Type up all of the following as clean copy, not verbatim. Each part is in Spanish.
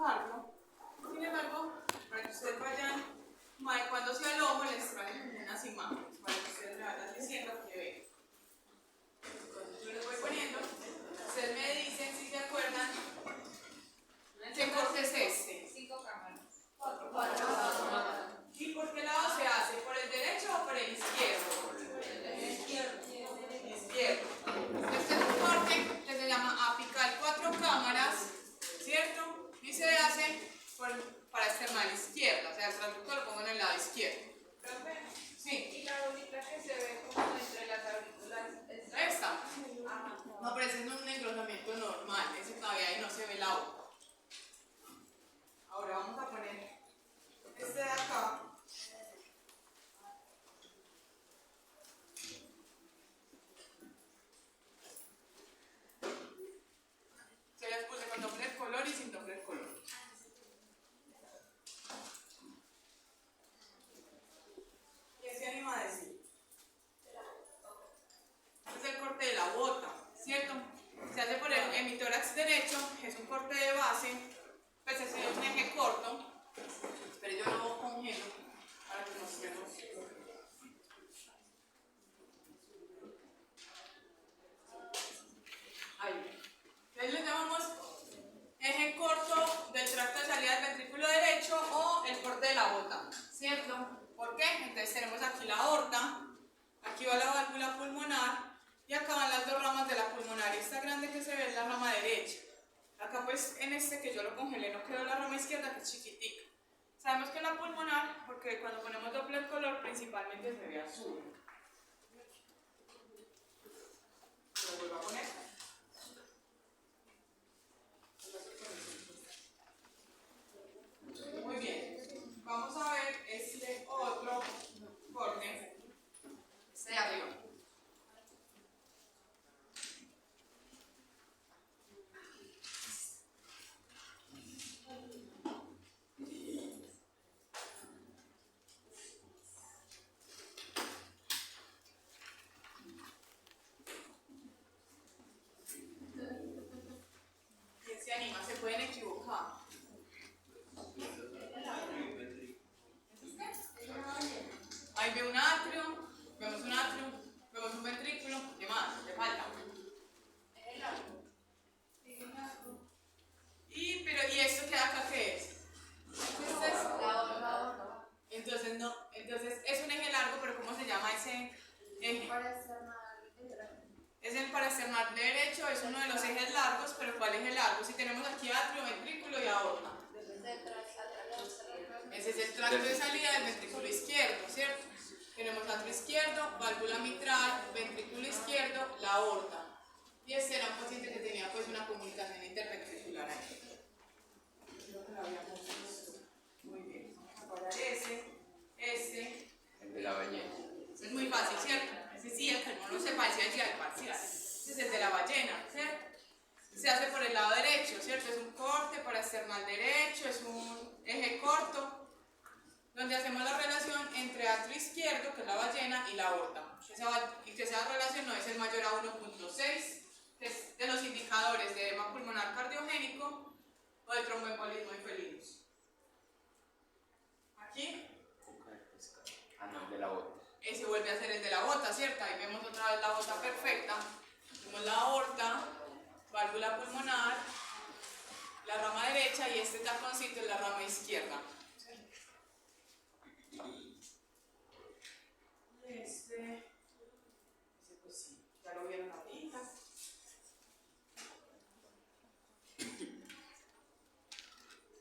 cardio. Sin embargo, para que ustedes vayan adecuándose al ojo, les traigo unas imágenes para que ustedes me vayan diciendo que ven. Entonces yo les voy poniendo, ustedes me dicen si se acuerdan qué corte es este. 5 cámaras. 4 cámaras. ¿Y por qué lado se hace? ¿Por el derecho o por el izquierdo? Por el izquierdo. Izquierdo. Este es un corte que se llama apical 4 cámaras, ¿cierto? Y se hace para externar izquierda, o sea, el transductor lo pongo en el lado izquierdo. Sí. Y la bolita que se ve como entre las aurículas. ¿Esta? No, pero ese no es un engrosamiento normal, ese todavía ahí no se ve la boca. Ahora vamos a poner este de acá. Se las puse con doble color y sin doble color. ¿Quién se anima a decir? Este es el corte de la bota, ¿cierto? Se hace por el hemitórax derecho, es un corte de base, pues es un eje corto, pero yo lo congelo para que nos veamos. Ahí. Entonces le llamamos eje corto del tracto de salida del ventrículo derecho o el corte de la bota, ¿cierto? ¿Por qué? Entonces tenemos aquí la aorta, aquí va la válvula pulmonar y acá van las dos ramas de la pulmonar. Esta grande que se ve es la rama derecha. Acá pues en este que yo lo congelé no quedó la rama izquierda que es chiquitica. Sabemos que la pulmonar, porque cuando ponemos doble color principalmente se ve azul. Lo vuelvo a poner. Muy bien. Vamos a ver este otro corte. Este de arriba. ¿Quién se anima? Se pueden equivocar. Ahí veo un atrio, vemos un ventrículo, ¿qué más? ¿Le falta? ¿Y esto que acá qué es? Entonces no, entonces es un eje largo, pero ¿cómo se llama ese eje? Es el paraesternal derecho, es uno de los ejes largos, pero ¿cuál eje largo? Si tenemos aquí atrio, ventrículo y aorta. Ese es el tracto de salida del ventrículo izquierdo, ¿cierto? Tenemos atrio izquierdo, válvula mitral, ventrículo izquierdo, la aorta. Y este era un paciente que tenía pues una comunicación interventricular ahí. Creo que lo habíamos visto. Muy bien. Vamos a parar ese. El de la ballena. Es muy fácil, ¿cierto? Ese sí, el que no lo sepa, ese allí al parcial. Ese es el de la ballena, ¿cierto? Se hace por el lado derecho, ¿cierto? Es un corte paraesternal derecho, es un eje corto, donde hacemos la relación entre atrio izquierdo, que es la ballena, y la aorta. Y que esa relación no es el mayor a 1.6, que es de los indicadores de edema pulmonar cardiogénico o de tromboembolismo en felinos. Aquí. Ah, no, el de la bota. Ese vuelve a ser el de la bota, ¿cierto? Ahí vemos otra vez la bota perfecta. Vemos la aorta, válvula pulmonar, la rama derecha y este taponcito es la rama izquierda. Ese pues sí, ya lo vieron ahorita.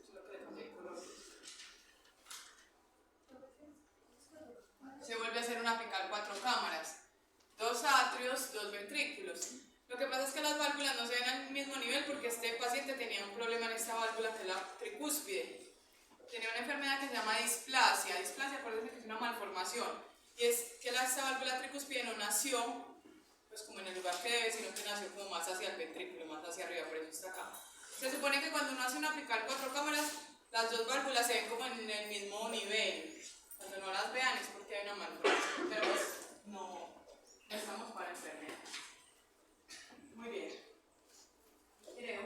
Solo que le cambié el color. Se vuelve a hacer una apical 4 cámaras, 2 atrios, 2 ventrículos. Lo que pasa es que las válvulas no se ven al mismo nivel porque este paciente tenía un problema en esta válvula que es la tricúspide. Tenía una enfermedad que se llama displasia. Displasia, acuérdense que es una malformación. Y es que esta válvula tricúspide no nació pues como en el lugar que debe, sino que nació como más hacia el ventrículo, más hacia arriba, por eso está acá. Se supone que cuando uno hace una apical 4 cámaras, las dos válvulas se ven como en el mismo nivel. Cuando no las vean es porque hay una malformación, pero pues no estamos para enfermedad. Muy bien. Creo.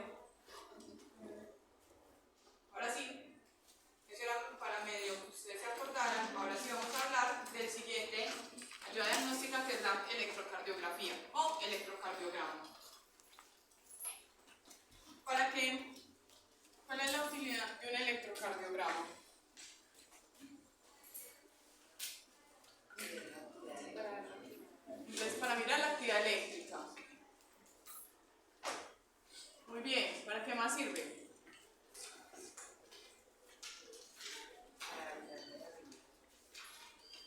electrocardiograma. Entonces, para mirar la actividad eléctrica. Muy bien, ¿para qué más sirve?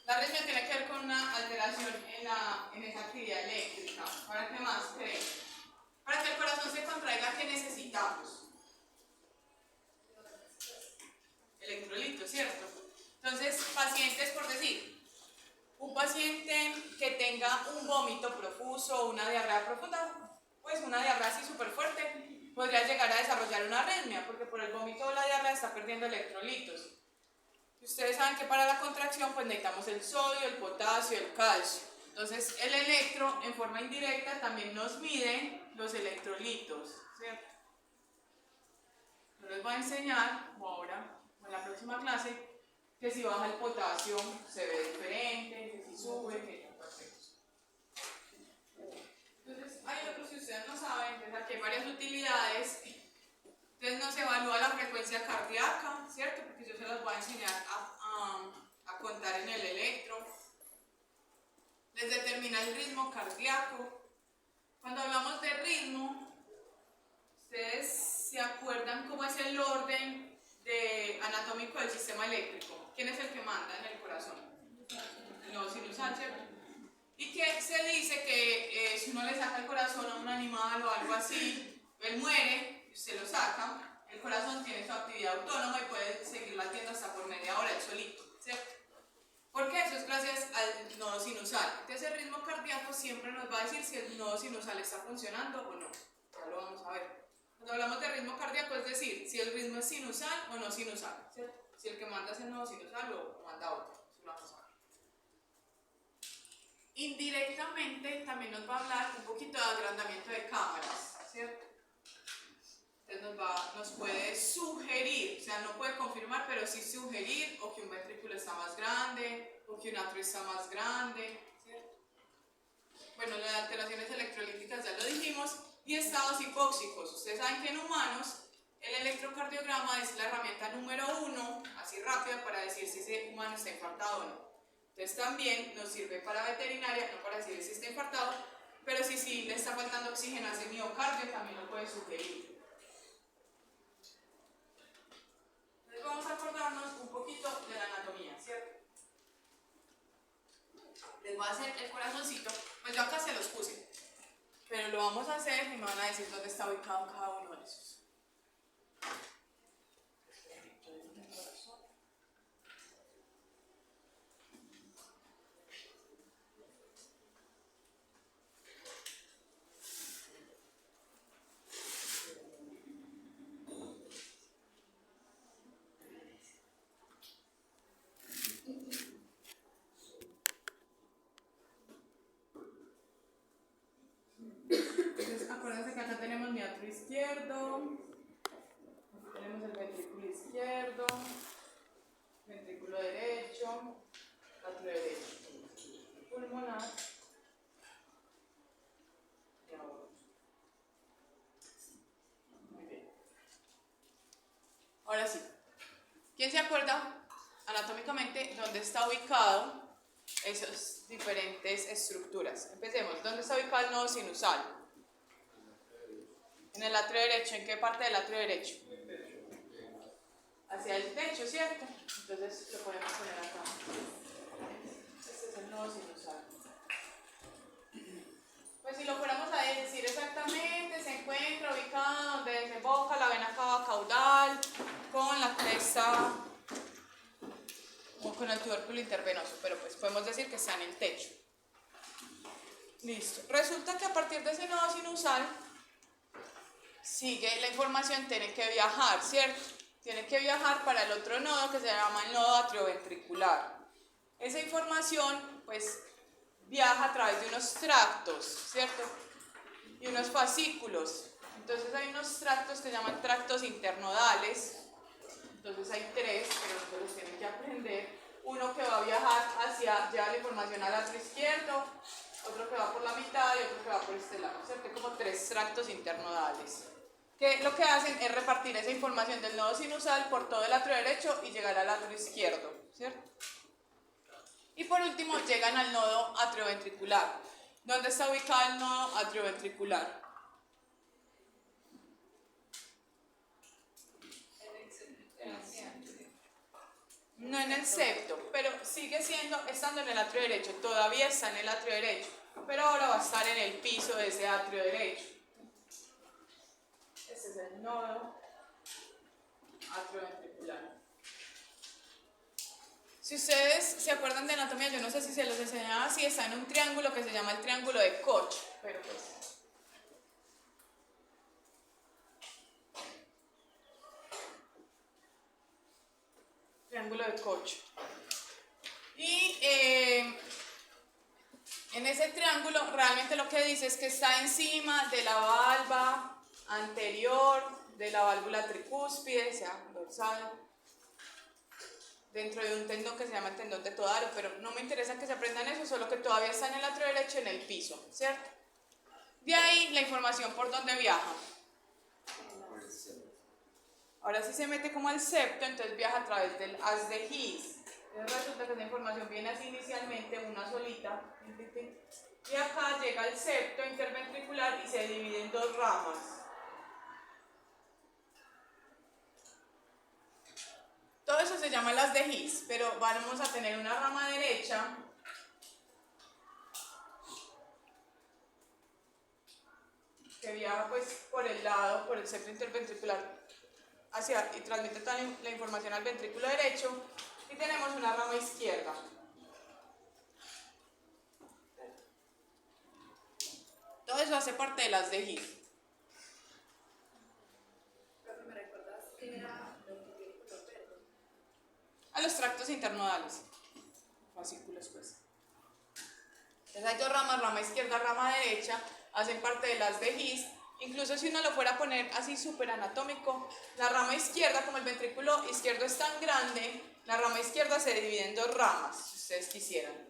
La arritmia tiene que ver con una alteración en esa actividad eléctrica. ¿Para qué más creen? Para que el corazón se contraiga, ¿qué necesitamos? Electrolitos, ¿cierto? Entonces, pacientes, por decir, un paciente que tenga un vómito profuso o una diarrea profunda, pues una diarrea así súper fuerte, podría llegar a desarrollar una arritmia, porque por el vómito o la diarrea está perdiendo electrolitos. Ustedes saben que para la contracción pues necesitamos el sodio, el potasio, el calcio. Entonces el electro en forma indirecta también nos mide los electrolitos, ¿cierto? Yo les voy a enseñar, como ahora, o en la próxima clase, que si baja el potasio se ve diferente, que si sube, que no, perfecto. Entonces hay otros que ustedes no saben, entonces aquí hay varias utilidades. Entonces nos evalúa la frecuencia cardíaca, ¿cierto? Porque yo se las voy a enseñar a contar en el electro. Les determina el ritmo cardíaco. Cuando hablamos de ritmo, ustedes se acuerdan cómo es el orden anatómico del sistema eléctrico. ¿Quién es el que manda en el corazón? El nodo sinusal, ¿cierto? Y que se dice que si uno le saca el corazón a un animal o algo así, él muere. Se lo saca, el corazón tiene su actividad autónoma y puede seguir latiendo hasta por media hora él solito, ¿cierto? Porque eso es gracias al nodo sinusal. Entonces el ritmo cardíaco siempre nos va a decir si el nodo sinusal está funcionando o no. Ya lo vamos a ver. Cuando hablamos de ritmo cardíaco es decir, si el ritmo es sinusal o no sinusal, ¿cierto? Si el que manda es el nodo sinusal o manda otro. Eso lo vamos a ver. Indirectamente también nos va a hablar un poquito de agrandamiento de cámaras, ¿cierto? Entonces nos puede sugerir, o sea, no puede confirmar, pero sí sugerir o que un ventrículo está más grande o que un atrio está más grande, ¿cierto? Bueno, las alteraciones electrolíticas ya lo dijimos, y estados hipóxicos. Ustedes saben que en humanos el electrocardiograma es la herramienta número 1, así rápida, para decir si ese humano está infartado o no. Entonces también nos sirve para veterinaria, no para decir si está infartado, pero si le está faltando oxígeno a ese miocardio, también lo puede sugerir. Vamos a acordarnos un poquito de la anatomía, ¿cierto? Les voy a hacer el corazoncito, pues yo acá se los puse, pero lo vamos a hacer y me van a decir dónde está ubicado cada uno de esos. Acuérdense que acá tenemos mi atrio izquierdo, aquí tenemos el ventrículo izquierdo, ventrículo derecho, atrio derecho, pulmonar y aorta. Muy bien. Ahora sí, ¿quién se acuerda anatómicamente dónde está ubicado esas diferentes estructuras? Empecemos. ¿Dónde está ubicado el nodo sinusal? En el atrio derecho. ¿En qué parte del atrio derecho? Hacia el techo, ¿cierto? Entonces lo podemos poner acá. Este es el nodo sinusal. Pues si lo fuéramos a decir exactamente, se encuentra ubicado donde desemboca la vena cava caudal con la cresta o con el tubérculo intervenoso, pero pues podemos decir que está en el techo. Listo. Resulta que a partir de ese nodo sinusal sigue la información, tiene que viajar, ¿cierto? Tiene que viajar para el otro nodo que se llama el nodo atrioventricular. Esa información, pues, viaja a través de unos tractos, ¿cierto? Y unos fascículos. Entonces hay unos tractos que se llaman tractos internodales. Entonces hay 3, pero ustedes los tienen que aprender. Uno que va a viajar lleva la información al atrio izquierdo, otro que va por la mitad y otro que va por este lado, ¿cierto? Hay como 3 tractos internodales. que lo que hacen es repartir esa información del nodo sinusal por todo el atrio derecho y llegar al atrio izquierdo, ¿cierto? Y por último llegan al nodo atrioventricular. ¿Dónde está ubicado el nodo atrioventricular? No en el septo, pero sigue estando en el atrio derecho, todavía está en el atrio derecho, pero ahora va a estar en el piso de ese atrio derecho. Este es el nodo atrioventricular. Si ustedes se acuerdan de anatomía, yo no sé si se los enseñaba así, está en un triángulo que se llama el triángulo de Koch, pero pues... triángulo de Koch. Y en ese triángulo realmente lo que dice es que está encima de la valva anterior de la válvula tricúspide, o sea, dorsal, dentro de un tendón que se llama el tendón de Todaro, pero no me interesa que se aprendan eso, solo que todavía está en el atrio derecho en el piso, ¿cierto? De ahí la información por dónde viaja. Ahora sí se mete como al septo, entonces viaja a través del haz de His. Entonces resulta que esa información viene así inicialmente, una solita, y acá llega al septo interventricular y se divide en dos ramas. Todo eso se llama el haz de His, pero vamos a tener una rama derecha que viaja pues por el lado, por el septo interventricular y transmite toda la información al ventrículo derecho, y tenemos una rama izquierda. Todo eso hace parte de las de His. ¿Me recuerdas qué era lo que tiene color verde? A los tractos internodales, fascículos pues. Entonces hay dos ramas, rama izquierda, rama derecha, hacen parte de las de His. Incluso si uno lo fuera a poner así súper anatómico, la rama izquierda, como el ventrículo izquierdo es tan grande, la rama izquierda se divide en dos ramas, si ustedes quisieran.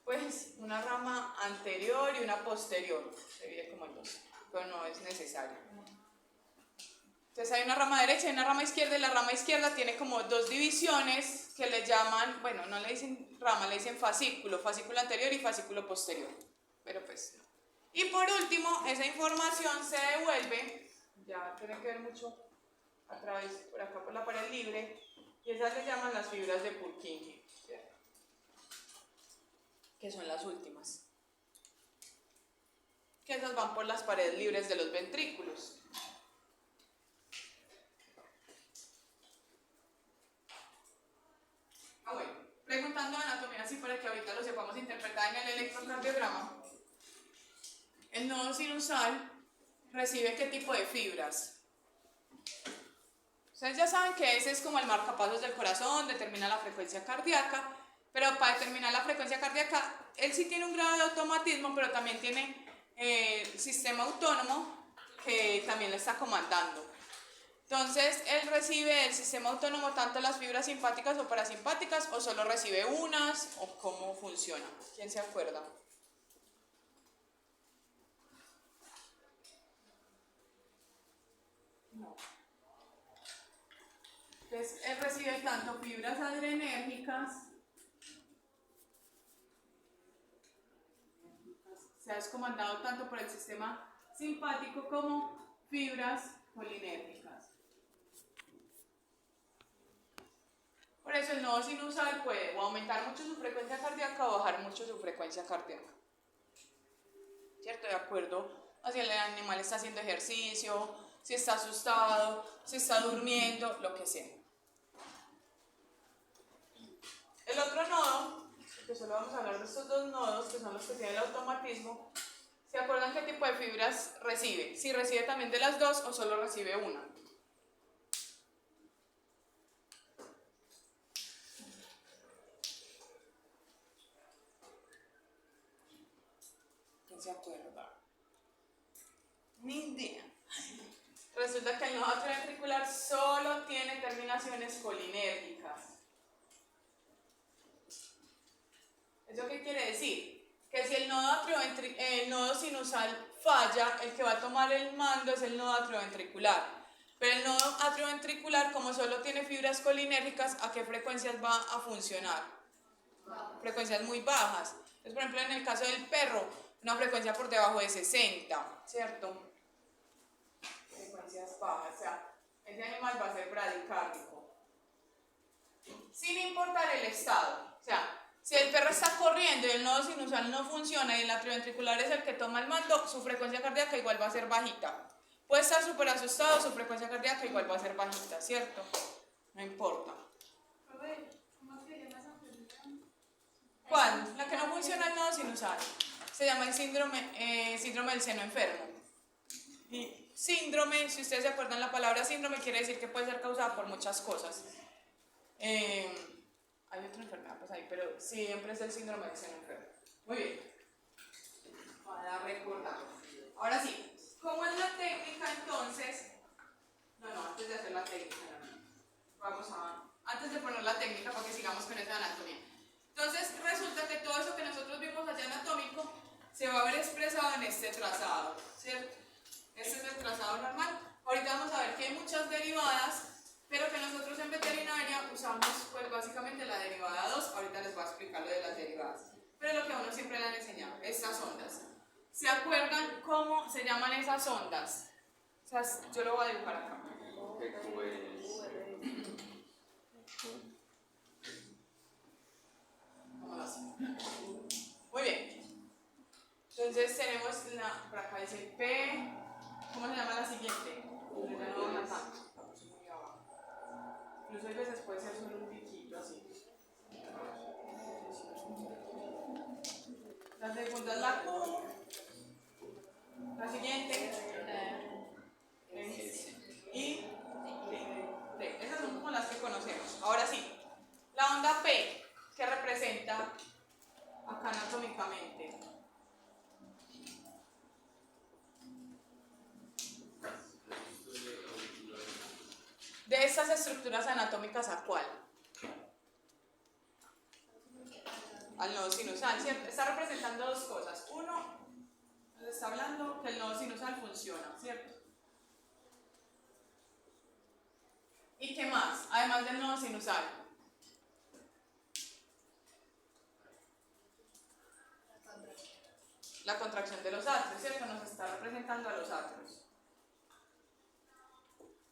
Pues una rama anterior y una posterior, se divide como en dos, pero no es necesario. Entonces hay una rama derecha y una rama izquierda, y la rama izquierda tiene como dos divisiones que le llaman, bueno, no le dicen rama, le dicen fascículo, fascículo anterior y fascículo posterior, pero pues no. Y por último, esa información se devuelve, ya tiene que ver mucho a través, por acá por la pared libre, y esas se llaman las fibras de Purkinje, ¿cierto? Que son las últimas. Que esas van por las paredes libres de los ventrículos. Bueno, preguntando anatomía así para que ahorita lo sepamos interpretar en el electrocardiograma. El nodo sinusal recibe ¿qué tipo de fibras? Ustedes ya saben que ese es como el marcapasos del corazón, determina la frecuencia cardíaca, pero para determinar la frecuencia cardíaca, él sí tiene un grado de automatismo, pero también tiene el sistema autónomo que también le está comandando. Entonces, él recibe del sistema autónomo tanto las fibras simpáticas o parasimpáticas, o solo recibe unas, o cómo funciona. ¿Quién se acuerda? No. Entonces, él recibe tanto fibras adrenérgicas, se ha comandado tanto por el sistema simpático como fibras colinérgicas. Por eso el nodo sinusal puede o aumentar mucho su frecuencia cardíaca o bajar mucho su frecuencia cardíaca. ¿Cierto? De acuerdo a si el animal está haciendo ejercicio, si está asustado, si está durmiendo, lo que sea. El otro nodo, que solo vamos a hablar de estos dos nodos, que son los que tienen el automatismo, ¿se acuerdan qué tipo de fibras recibe? Si recibe también de las dos o solo recibe una. ¿Quién se acuerda? Ni idea. Resulta que el nodo atrioventricular solo tiene terminaciones colinérgicas. ¿Eso qué quiere decir? Que si el nodo sinusal falla, el que va a tomar el mando es el nodo atrioventricular. Pero el nodo atrioventricular, como solo tiene fibras colinérgicas, ¿a qué frecuencias va a funcionar? Frecuencias muy bajas. Entonces, por ejemplo, en el caso del perro, una frecuencia por debajo de 60, ¿cierto? Frecuencias bajas, o sea, ese animal va a ser bradicárdico. Sin importar el estado. O sea, si el perro está corriendo y el nodo sinusal no funciona y el atrioventricular es el que toma el mando, su frecuencia cardíaca igual va a ser bajita. Puede estar súper asustado, su frecuencia cardíaca igual va a ser bajita, ¿cierto? No importa. ¿Cuál? La que no funciona el nodo sinusal. Se llama el síndrome del seno enfermo. Y síndrome, si ustedes se acuerdan la palabra síndrome, quiere decir que puede ser causada por muchas cosas. Hay otra enfermedad pues ahí, pero siempre es el síndrome del seno enfermo. Muy bien. Para recordar. Ahora sí, ¿cómo es la técnica entonces? No, antes de hacer la técnica. Antes de poner la técnica para que sigamos con esa anatomía. Entonces resulta que todo eso que nosotros vimos allá anatómico se va a ver expresado en este trazado, ¿cierto? Este es el trazado normal. Ahorita vamos a ver que hay muchas derivadas, pero que nosotros en veterinaria usamos pues básicamente la derivada 2. Ahorita les voy a explicar lo de las derivadas. Pero lo que a uno siempre le han enseñado, estas ondas. ¿Se acuerdan cómo se llaman esas ondas? O sea, yo lo voy a dibujar acá. Muy bien. Entonces tenemos por acá dice P. ¿Cómo se llama la siguiente? Ya no baja tanto. Muy abajo. Incluso a veces puede ser solo un piquito así. La segunda es la Q. La siguiente. Y D. Esas son como las que conocemos. Ahora sí. La onda P, que representa acá anatómicamente. De estas estructuras anatómicas, ¿a cuál? Al nodo sinusal, ¿cierto? Está representando dos cosas. Uno, nos está hablando que el nodo sinusal funciona, ¿cierto? ¿Y qué más? Además del nodo sinusal. La contracción de los atrios, ¿cierto? Nos está representando a los atrios.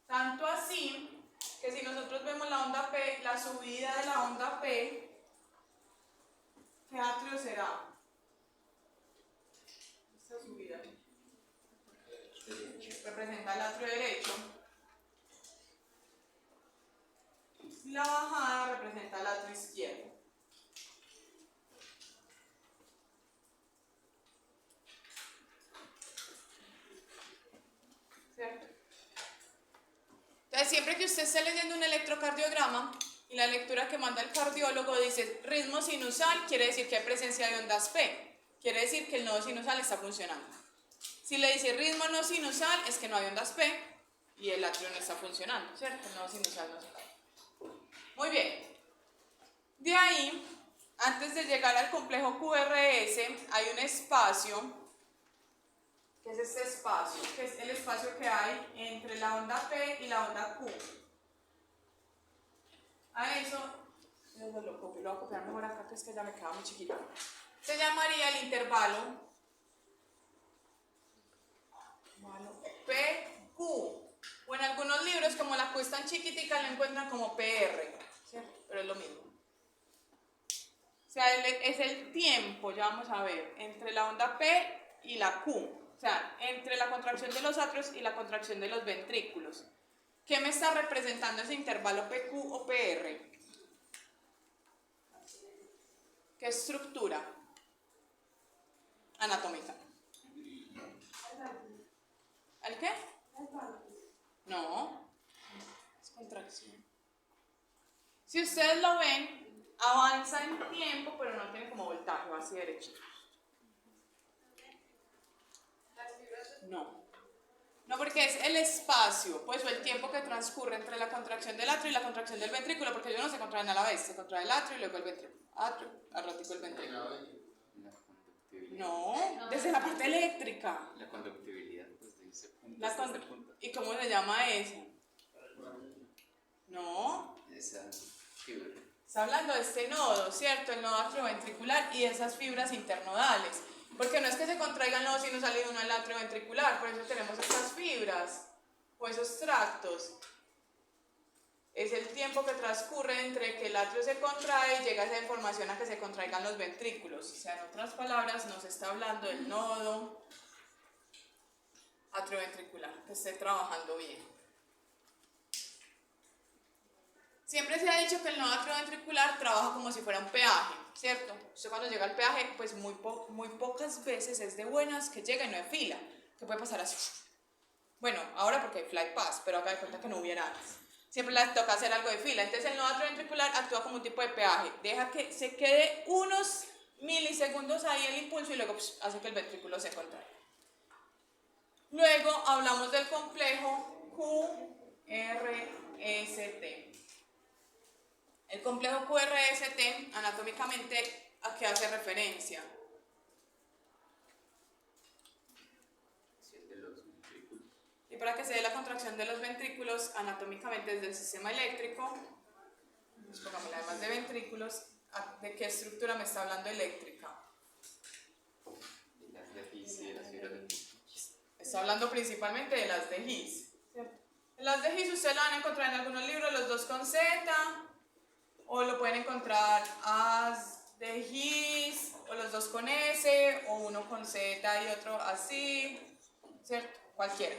Tanto así que si nosotros vemos la onda P, la subida de la onda P, ¿qué atrio será? Esta subida representa el atrio derecho. La bajada representa el atrio izquierdo. ¿Cierto? Entonces, siempre que usted esté leyendo un electrocardiograma y la lectura que manda el cardiólogo dice ritmo sinusal, quiere decir que hay presencia de ondas P. Quiere decir que el nodo sinusal está funcionando. Si le dice ritmo no sinusal, es que no hay ondas P y el atrio no está funcionando, ¿cierto? El nodo sinusal no se cae. Muy bien. De ahí, antes de llegar al complejo QRS, hay un espacio, que es este espacio, que es el espacio que hay entre la onda P y la onda Q. A eso, lo voy a copiar mejor acá, que es que ya me queda muy chiquito. Se llamaría el intervalo PQ. O en algunos libros, como la Q es tan chiquitica, lo encuentran como PR, ¿cierto? Pero es lo mismo. O sea, es el tiempo, ya vamos a ver, entre la onda P y la Q. O sea, entre la contracción de los atrios y la contracción de los ventrículos. ¿Qué me está representando ese intervalo PQ o PR? ¿Qué estructura anatómica? ¿El qué? No, es contracción. Si ustedes lo ven, avanza en tiempo, pero no tiene como voltaje, va hacia derecha. No. No, porque es el espacio, pues, o el tiempo que transcurre entre la contracción del atrio y la contracción del ventrículo, porque ellos no se contraen a la vez, se contrae el atrio y luego el ventrículo. Atrio, al ratico el ventrículo. No, desde la parte eléctrica. La conductividad, pues de ese punto La hasta con- este punto. ¿Y cómo se llama eso? No, Esa fibra. está hablando de este nodo, ¿cierto? El nodo atrioventricular y esas fibras internodales. Porque no es que se contraiga el nodo si no sale de uno al atrioventricular, por eso tenemos estas fibras o esos tractos. Es el tiempo que transcurre entre que el atrio se contrae y llega esa información a que se contraigan los ventrículos. O sea, en otras palabras, nos está hablando del nodo atrioventricular, que esté trabajando bien. Siempre se ha dicho que el nodo atrioventricular trabaja como si fuera un peaje, ¿cierto? Usted cuando llega al peaje, pues muy pocas veces es de buenas que llega y no hay fila, que puede pasar así. Bueno, ahora porque hay flight pass, pero haga de cuenta que no hubiera antes. Siempre les toca hacer algo de fila. Entonces el nodo atrioventricular actúa como un tipo de peaje. Deja que se quede unos milisegundos ahí el impulso y luego hace que el ventrículo se contraiga. Luego hablamos del complejo QRST. El complejo QRST, anatómicamente, ¿a qué hace referencia? Sí, el de los ventrículos. Y para que se dé la contracción de los ventrículos, anatómicamente desde el sistema eléctrico, pues pongámosle además de ventrículos, ¿de qué estructura me está hablando eléctrica? Y las de His y las fibras de His. Está hablando principalmente de las de His. Las de His ustedes la van a encontrar en algunos libros, los dos con Z, o lo pueden encontrar as de His, o los dos con S, o uno con Z y otro así, ¿cierto? Cualquiera,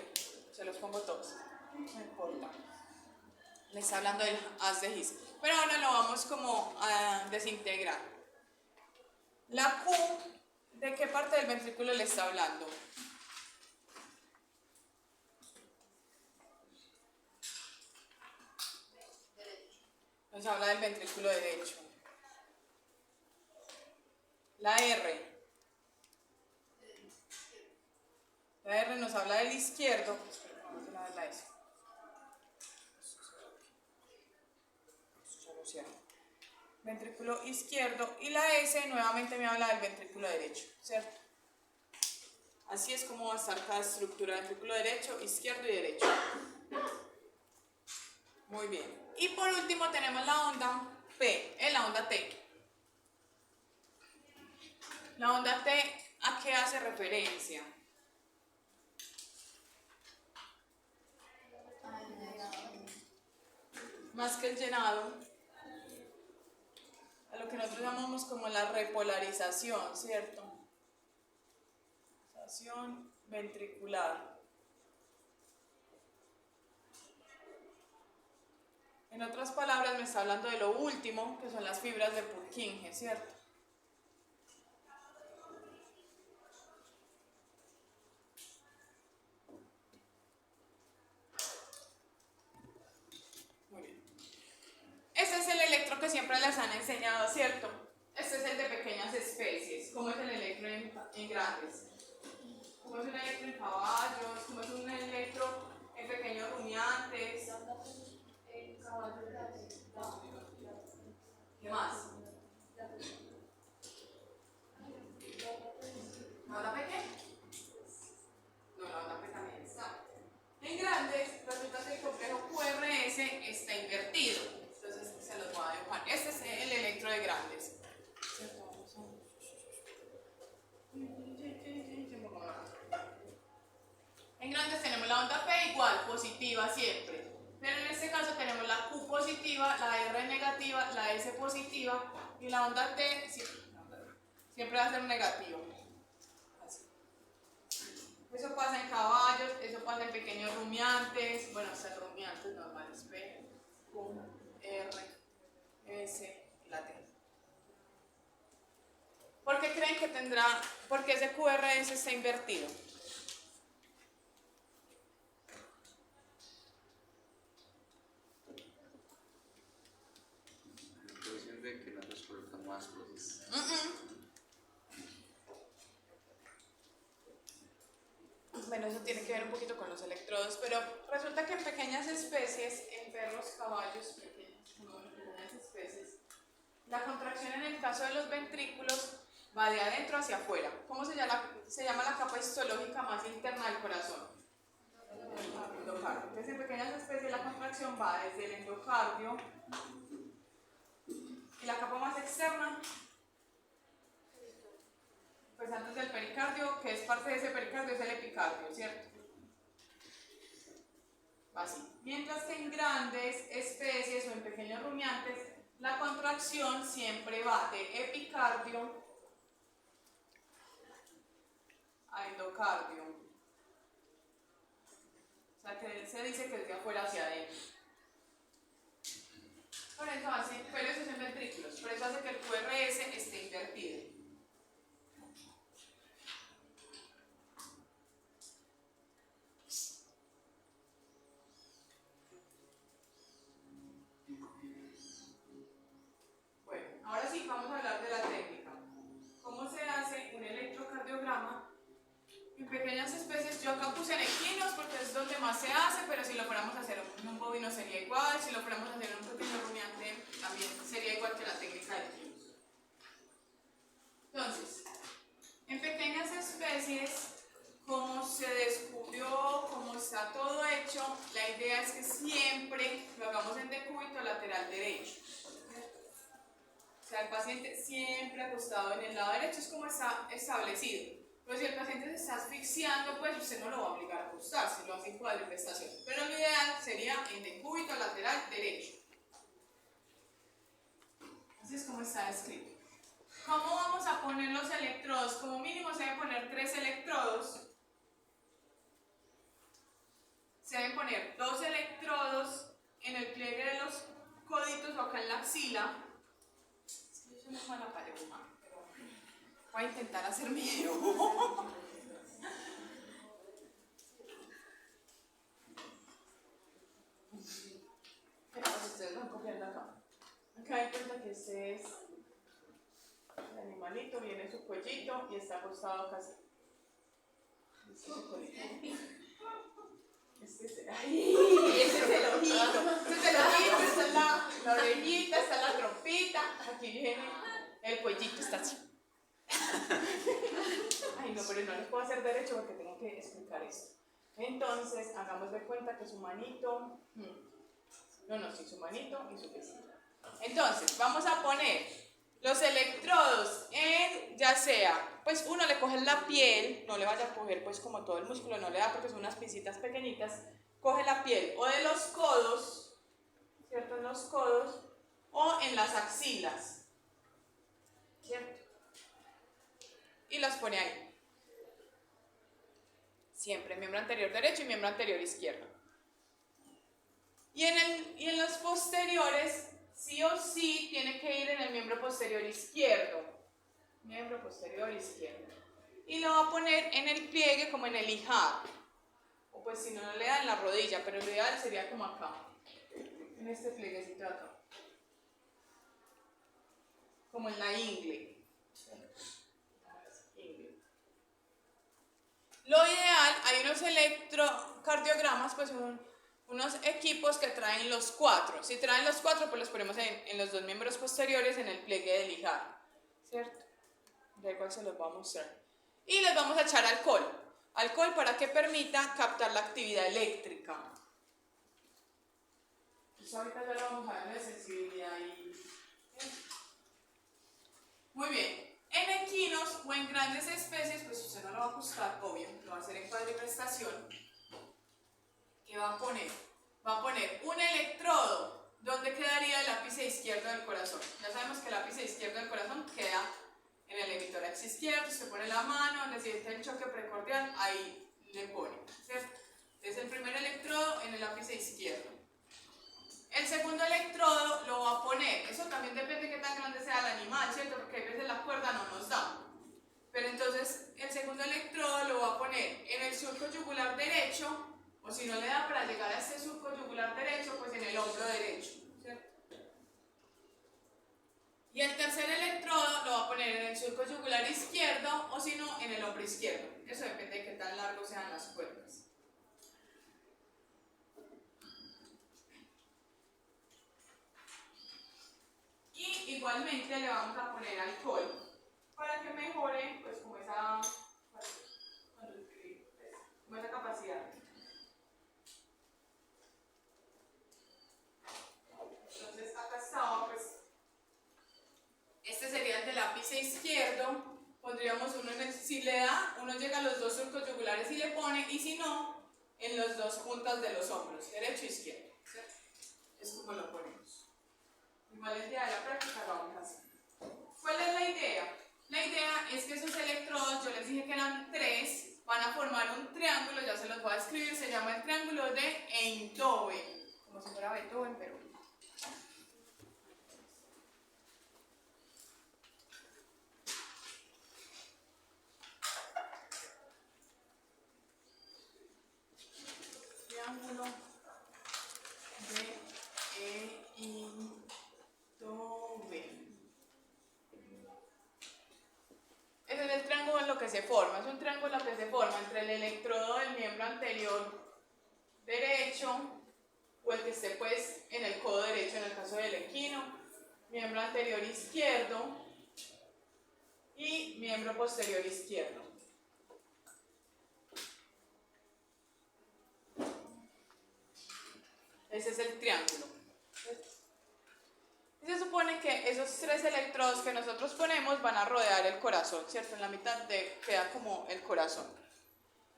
se los pongo todos, no importa. Le está hablando del as de His. Pero ahora lo vamos como a desintegrar. La Q, ¿de qué parte del ventrículo le está hablando? Nos habla del ventrículo derecho. La R. La R nos habla del izquierdo. Vamos a ver la S. Ventrículo izquierdo. Y la S nuevamente me habla del ventrículo derecho, ¿cierto? Así es como va a estar cada estructura: ventrículo derecho, izquierdo y derecho. Muy bien. Y por último tenemos la onda P, la onda T. La onda T, ¿a qué hace referencia? Más que el llenado, a lo que nosotros llamamos como la repolarización, ¿cierto? Repolarización ventricular. En otras palabras, me está hablando de lo último, que son las fibras de Purkinje, ¿cierto? Muy bien. Este es el electro que siempre les han enseñado, ¿cierto? Este es el de pequeñas especies. ¿Cómo es el electro en grandes? ¿Cómo es un electro en caballos? ¿Cómo es un electro en pequeños rumiantes? ¿Qué más? ¿La onda pequeña? No, la onda pequeña también está. En grandes, resulta que el complejo QRS está invertido. Entonces se los voy a dibujar. Este es el electro de grandes. En grandes tenemos la onda P igual, positiva siempre. Pero en este caso tenemos la Q positiva, la R negativa, la S positiva y la onda T siempre va a ser negativo. Así. Eso pasa en caballos, eso pasa en pequeños rumiantes, bueno, hasta rumiantes normales, P, Q, R, S, la T. ¿Por qué creen que tendrá, porque ese QRS está invertido? De que nosotros colocamos más cosas. Bueno, eso tiene que ver un poquito con los electrodos, pero resulta que en pequeñas especies, en perros, caballos, pequeñas especies, la contracción en el caso de los ventrículos va de adentro hacia afuera. ¿Cómo se llama la capa histológica más interna del corazón? Endocardio. Entonces, en pequeñas especies la contracción va desde el endocardio y la capa más externa, pues antes del pericardio, que es parte de ese pericardio, es el epicardio, ¿cierto? Así. Mientras que en grandes especies o en pequeños rumiantes, la contracción siempre va de epicardio a endocardio. O sea que se dice que es de afuera hacia adentro. Por eso hace, pero eso es en ventrículos, por eso hace que el QRS esté invertido. Bueno, ahora sí vamos a hablar de la técnica. ¿Cómo se hace un electrocardiograma? En pequeñas especies, yo acá puse en equinos porque es donde más se hace, pero si lo fuéramos a hacer en un bovino sería igual, si lo fuéramos a hacer en un pequeño rumiante también sería igual que la técnica de equinos. Entonces, en pequeñas especies, como se descubrió, como está todo hecho, la idea es que siempre lo hagamos en decúbito lateral derecho. O sea, el paciente siempre acostado en el lado derecho es como está establecido. Pero si el paciente se está asfixiando, pues usted no lo va a obligar a acostarse, lo hace en cuadriprestación. Pero lo ideal sería en decúbito lateral derecho. Así es como está descrito. ¿Cómo vamos a poner los electrodos? Como mínimo se deben poner 3 electrodos. Se deben poner 2 electrodos en el pliegue de los coditos o acá en la axila. Es que yo soy muy mala para dibujar, pero voy a intentar hacer mi dibujo. Pero pues ustedes van copiando acá. Acá hay cuenta que este es el animalito, viene su cuellito y está acostado casi. Este es su colito. Este es el ojito. Este es el ojito, esta es la orejita, esta es la trompita. Aquí viene el cuellito, está así. Ay, no, pero no les puedo hacer derecho porque tengo que explicar esto. Entonces, hagamos de cuenta que su manito. Sí, su manito y su piecito. Entonces, vamos a poner los electrodos en, ya sea, pues uno le coge la piel, no le vaya a coger pues como todo el músculo, no le da porque son unas piecitas pequeñitas, coge la piel o de los codos, ¿cierto? En los codos o en las axilas, ¿cierto? Y las pone ahí. Siempre, miembro anterior derecho y miembro anterior izquierdo. Y en los posteriores, sí o sí, tiene que ir en el miembro posterior izquierdo. Miembro posterior izquierdo. Y lo va a poner en el pliegue como en el ijar. O pues si no, no le da en la rodilla, pero lo ideal sería como acá. En este plieguecito de acá. Como en la ingle. Lo ideal, hay unos electrocardiogramas, pues unos equipos que traen los 4. Si traen los 4, pues los ponemos en los 2 miembros posteriores en el pliegue del ijar, ¿cierto? Da igual, se los voy a mostrar. Y les vamos a echar alcohol. Alcohol para que permita captar la actividad eléctrica. Pues ahorita ya lo vamos a ver de sensibilidad y... Muy bien. En equinos o en grandes especies, pues usted no lo va a ajustar, obvio, lo va a hacer en cuadriprestación. ¿Qué va a poner? Va a poner un electrodo. ¿Dónde quedaría el ápice izquierdo del corazón? Ya sabemos que el ápice izquierdo del corazón queda en el hemitórax izquierdo. Usted pone la mano, donde siente el choque precordial, ahí le pone, ¿cierto? Es el primer electrodo en el ápice izquierdo. El segundo electrodo lo va a poner, eso también depende de qué tan grande sea el animal, ¿cierto? Porque a veces la cuerda no nos da. Pero entonces el segundo electrodo lo va a poner en el surco yugular derecho, o si no le da para llegar a este surco yugular derecho, pues en el hombro derecho, ¿cierto? Y el tercer electrodo lo va a poner en el surco yugular izquierdo, o si no, en el hombro izquierdo. Eso depende de qué tan largos sean las cuerdas. Y igualmente le vamos a poner alcohol para para que mejore pues como esa capacidad. Entonces acá estaba pues, este sería el del ápice izquierdo, pondríamos uno en el, si le da, uno llega a los dos surcos yugulares y le pone, y si no, en las dos puntas de los hombros, derecho e izquierdo. ¿Cierto? Es como lo ponemos. Igual el día de la práctica lo vamos a hacer. ¿Cuál es la idea? La idea es que esos electrodos, yo les dije que eran 3, van a formar un triángulo, ya se los voy a escribir, se llama el triángulo de Einthoven, como si fuera Beethoven, pero triángulo de Einthoven. Ese es el triángulo en lo que se forma, es un triángulo que se forma entre el electrodo del miembro anterior derecho, o el que esté pues en el codo derecho en el caso del equino, miembro anterior izquierdo y miembro posterior izquierdo. Ese es el triángulo. Y se supone que esos 3 electrodos que nosotros ponemos van a rodear el corazón, ¿cierto? En la mitad queda como el corazón.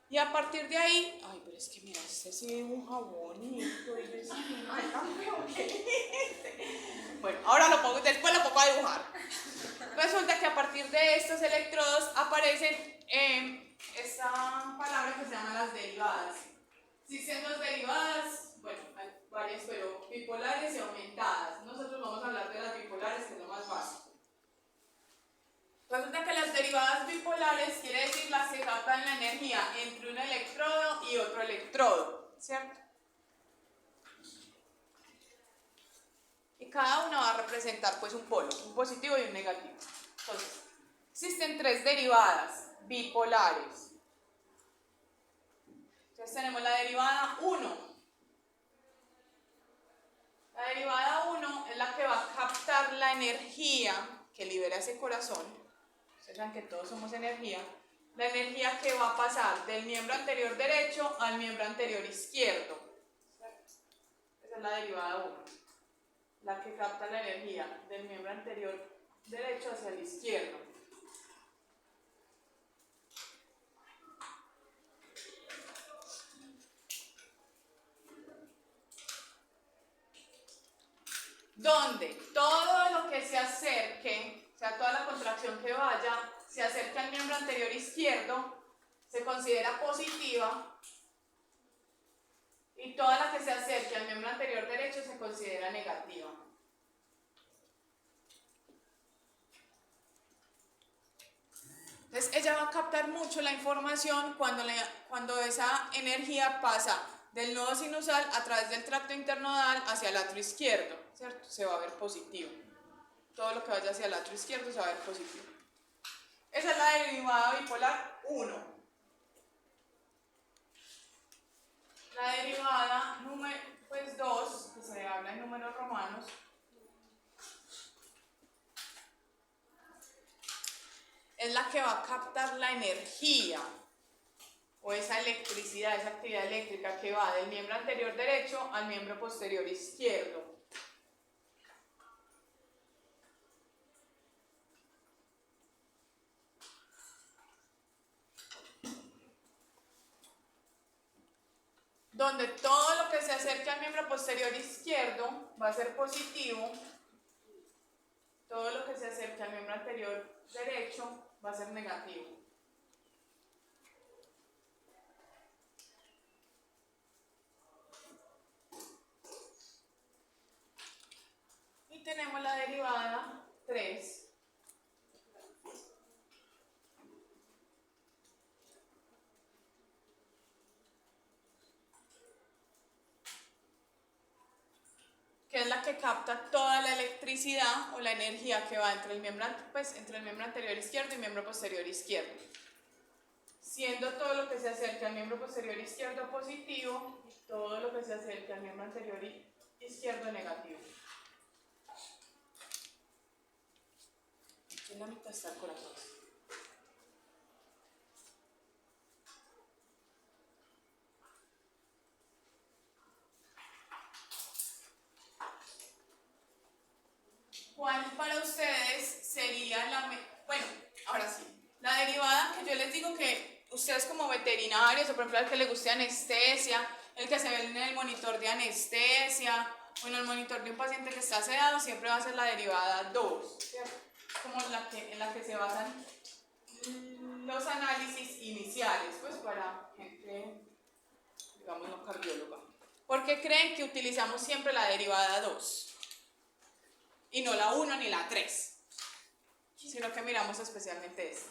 Y a partir de ahí, ay, pero es que mira, este sí dibuja bonito, y yo sí, ay, tan feo que este. Bueno, ahora lo pongo, después lo pongo a dibujar. Resulta que a partir de estos electrodos aparecen esta palabra que se llama las derivadas. Existen dos derivadas, bueno, hay varias, pero bipolares y aumentadas. Nosotros vamos a hablar de las bipolares, que es lo más básico. Resulta que las derivadas bipolares quiere decir las que captan la energía entre un electrodo y otro electrodo, ¿cierto? Y cada una va a representar pues un polo, un positivo y un negativo. Entonces, existen 3 derivadas bipolares. Entonces tenemos la derivada 1. La derivada 1 es la que va a captar la energía que libera ese corazón. Ustedes saben que todos somos energía. La energía que va a pasar del miembro anterior derecho al miembro anterior izquierdo. Esa es la derivada 1. La que capta la energía del miembro anterior derecho hacia el izquierdo. Donde todo lo que se acerque, o sea, toda la contracción que vaya, se acerque al miembro anterior izquierdo, se considera positiva, y toda la que se acerque al miembro anterior derecho se considera negativa. Entonces ella va a captar mucho la información cuando esa energía pasa del nodo sinusal a través del tracto internodal hacia el atrio izquierdo, ¿cierto? Se va a ver positivo. Todo lo que vaya hacia el atrio izquierdo se va a ver positivo. Esa es la derivada bipolar 1. La derivada número 2, que se habla en números romanos, es la que va a captar la energía o esa electricidad, esa actividad eléctrica que va del miembro anterior derecho al miembro posterior izquierdo. Donde todo lo que se acerque al miembro posterior izquierdo va a ser positivo, todo lo que se acerque al miembro anterior derecho va a ser negativo. Y tenemos la derivada 3. Que es la que capta toda la electricidad o la energía que va entre el miembro anterior izquierdo y miembro posterior izquierdo. Siendo todo lo que se acerca al miembro posterior izquierdo positivo y todo lo que se acerca al miembro anterior izquierdo negativo. Aquí en la mitad está el corazón. ¿Cuál para ustedes sería bueno, ahora sí, la derivada que yo les digo que ustedes como veterinarios, o por ejemplo al que le guste anestesia, el que se ve en el monitor de anestesia, o en el monitor de un paciente que está sedado, siempre va a ser la derivada 2, ¿cierto? Como en la que se basan los análisis iniciales, pues para gente, digamos, no cardióloga. ¿Por qué creen que utilizamos siempre la derivada 2? Y no la 1 ni la 3, sino que miramos especialmente esta.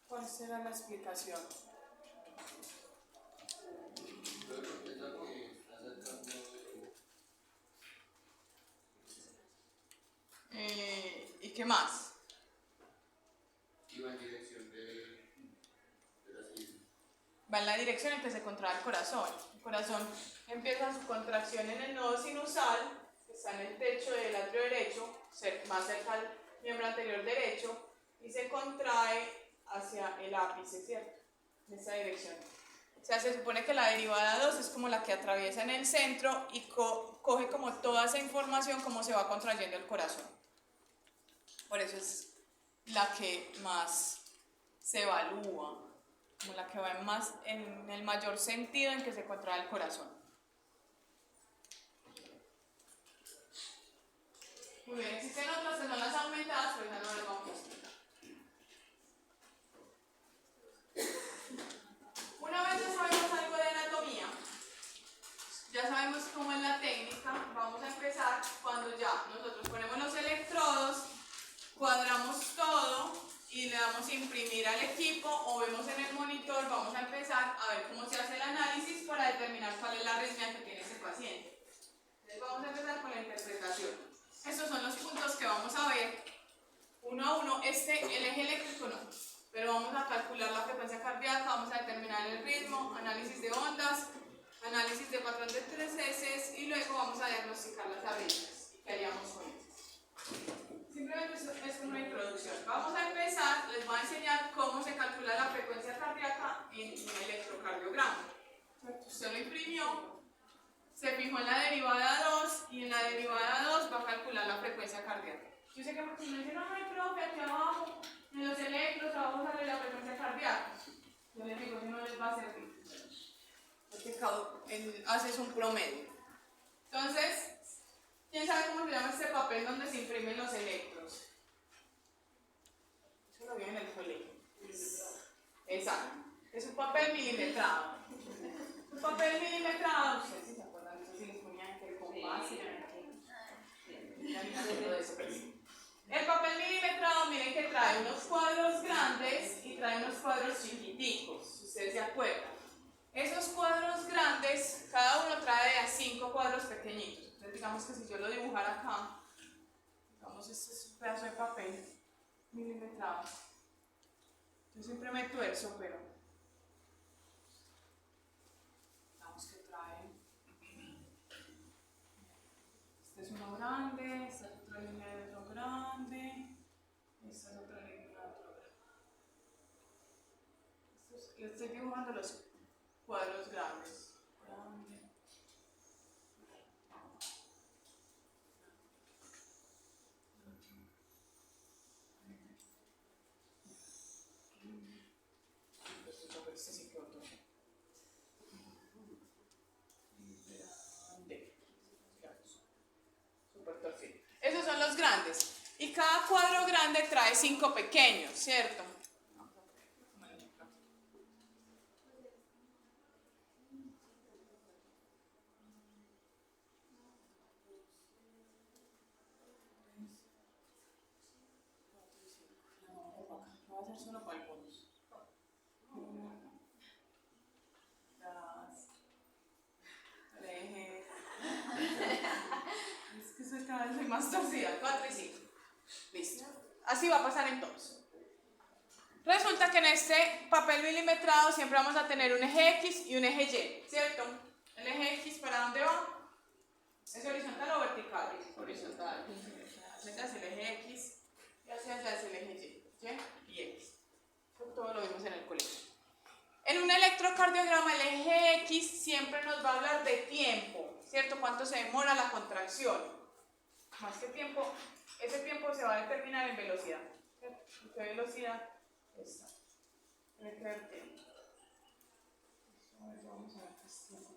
¿Cuál será la explicación? ¿Y qué más? Va en la dirección en que se contrae el corazón. El corazón empieza su contracción en el nodo sinusal, que está en el techo del atrio derecho, más cerca al miembro anterior derecho, y se contrae hacia el ápice, ¿cierto? En esa dirección. O sea, se supone que la derivada 2 es como la que atraviesa en el centro y coge como toda esa información, cómo se va contrayendo el corazón. Por eso es la que más se evalúa, como la que va en el mayor sentido en que se contrae el corazón. Muy bien, existen otras que son las aumentadas, pero ya no las vamos a explicar. Una vez ya sabemos algo de anatomía, ya sabemos cómo es la técnica, vamos a empezar cuando ya nosotros ponemos los electrodos, cuadramos todo y le damos a imprimir al equipo o vemos en el monitor, vamos a empezar a ver cómo se hace el análisis para determinar cuál es la arritmia que tiene ese paciente. Entonces vamos a empezar con la interpretación. Estos son los puntos que vamos a ver uno a uno. El eje eléctrico no, pero vamos a calcular la frecuencia cardíaca, vamos a determinar el ritmo, análisis de ondas, análisis de patrón de 3 heces y luego vamos a diagnosticar las arritmias. ¿Qué haríamos con ellas? Simplemente es una introducción. Vamos a empezar, les voy a enseñar cómo se calcula la frecuencia cardíaca en un electrocardiograma. Usted lo imprimió, se fijó en la derivada 2 y en la derivada 2 va a calcular la frecuencia cardíaca. Yo sé que porque me dicen, ay, profe, aquí abajo, en los electros, vamos a ver la frecuencia cardíaca. Yo les digo que no les va a servir, porque haces un promedio. Entonces, ¿quién sabe cómo se llama este papel donde se imprimen los electros? Eso lo vi en el colegio. Exacto. Es un papel milimetrado. Un papel milimetrado, ustedes si se acuerdan de eso, si les ponían que el compás y el papel milimetrado, miren que trae unos cuadros grandes y trae unos cuadros chiquiticos, si ustedes se acuerdan. Esos cuadros grandes, cada uno trae a 5 cuadros pequeñitos. Entonces digamos que si yo lo dibujara acá, digamos este es un pedazo de papel milimetrado. Yo siempre me tuerzo, pero digamos que trae. Este es uno grande, esta es otra línea de otro grande, esta es otra línea de otro grande. Le estoy dibujando los cuadros grandes. Grande. Este sí que otro. Super torcido. Esos son los grandes. Y cada cuadro grande trae 5 pequeños, ¿cierto? Voy a hacer solo para algunos. 1, 2, 3. Es que soy cada vez soy más torcida. 4 y 5. Listo. Así va a pasar en todos. Resulta que en este papel milimetrado siempre vamos a tener un eje X y un eje Y, ¿cierto? El eje X, ¿para dónde va? ¿Es horizontal o vertical? Horizontal. Hacia el eje X y hacia allá es el eje Y, ¿sí? Y X. Todo lo vimos en el colegio. En un electrocardiograma el eje X siempre nos va a hablar de tiempo, ¿cierto? ¿Cuánto se demora la contracción? Más que tiempo, ese tiempo se va a determinar en velocidad. ¿Qué velocidad? Esta. Tiene que ver tiempo. Vamos a ver qué es tiempo.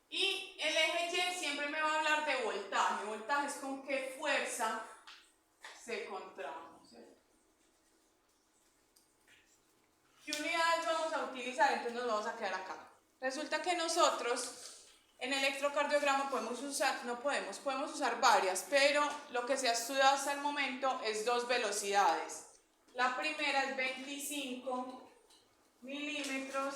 Y el eje Y siempre me va a hablar de voltaje. Voltaje es con qué fuerza se contrae. ¿Qué unidades vamos a utilizar? Entonces nos vamos a quedar acá. Resulta que nosotros en electrocardiograma podemos usar varias, pero lo que se ha estudiado hasta el momento es dos velocidades. La primera es 25 milímetros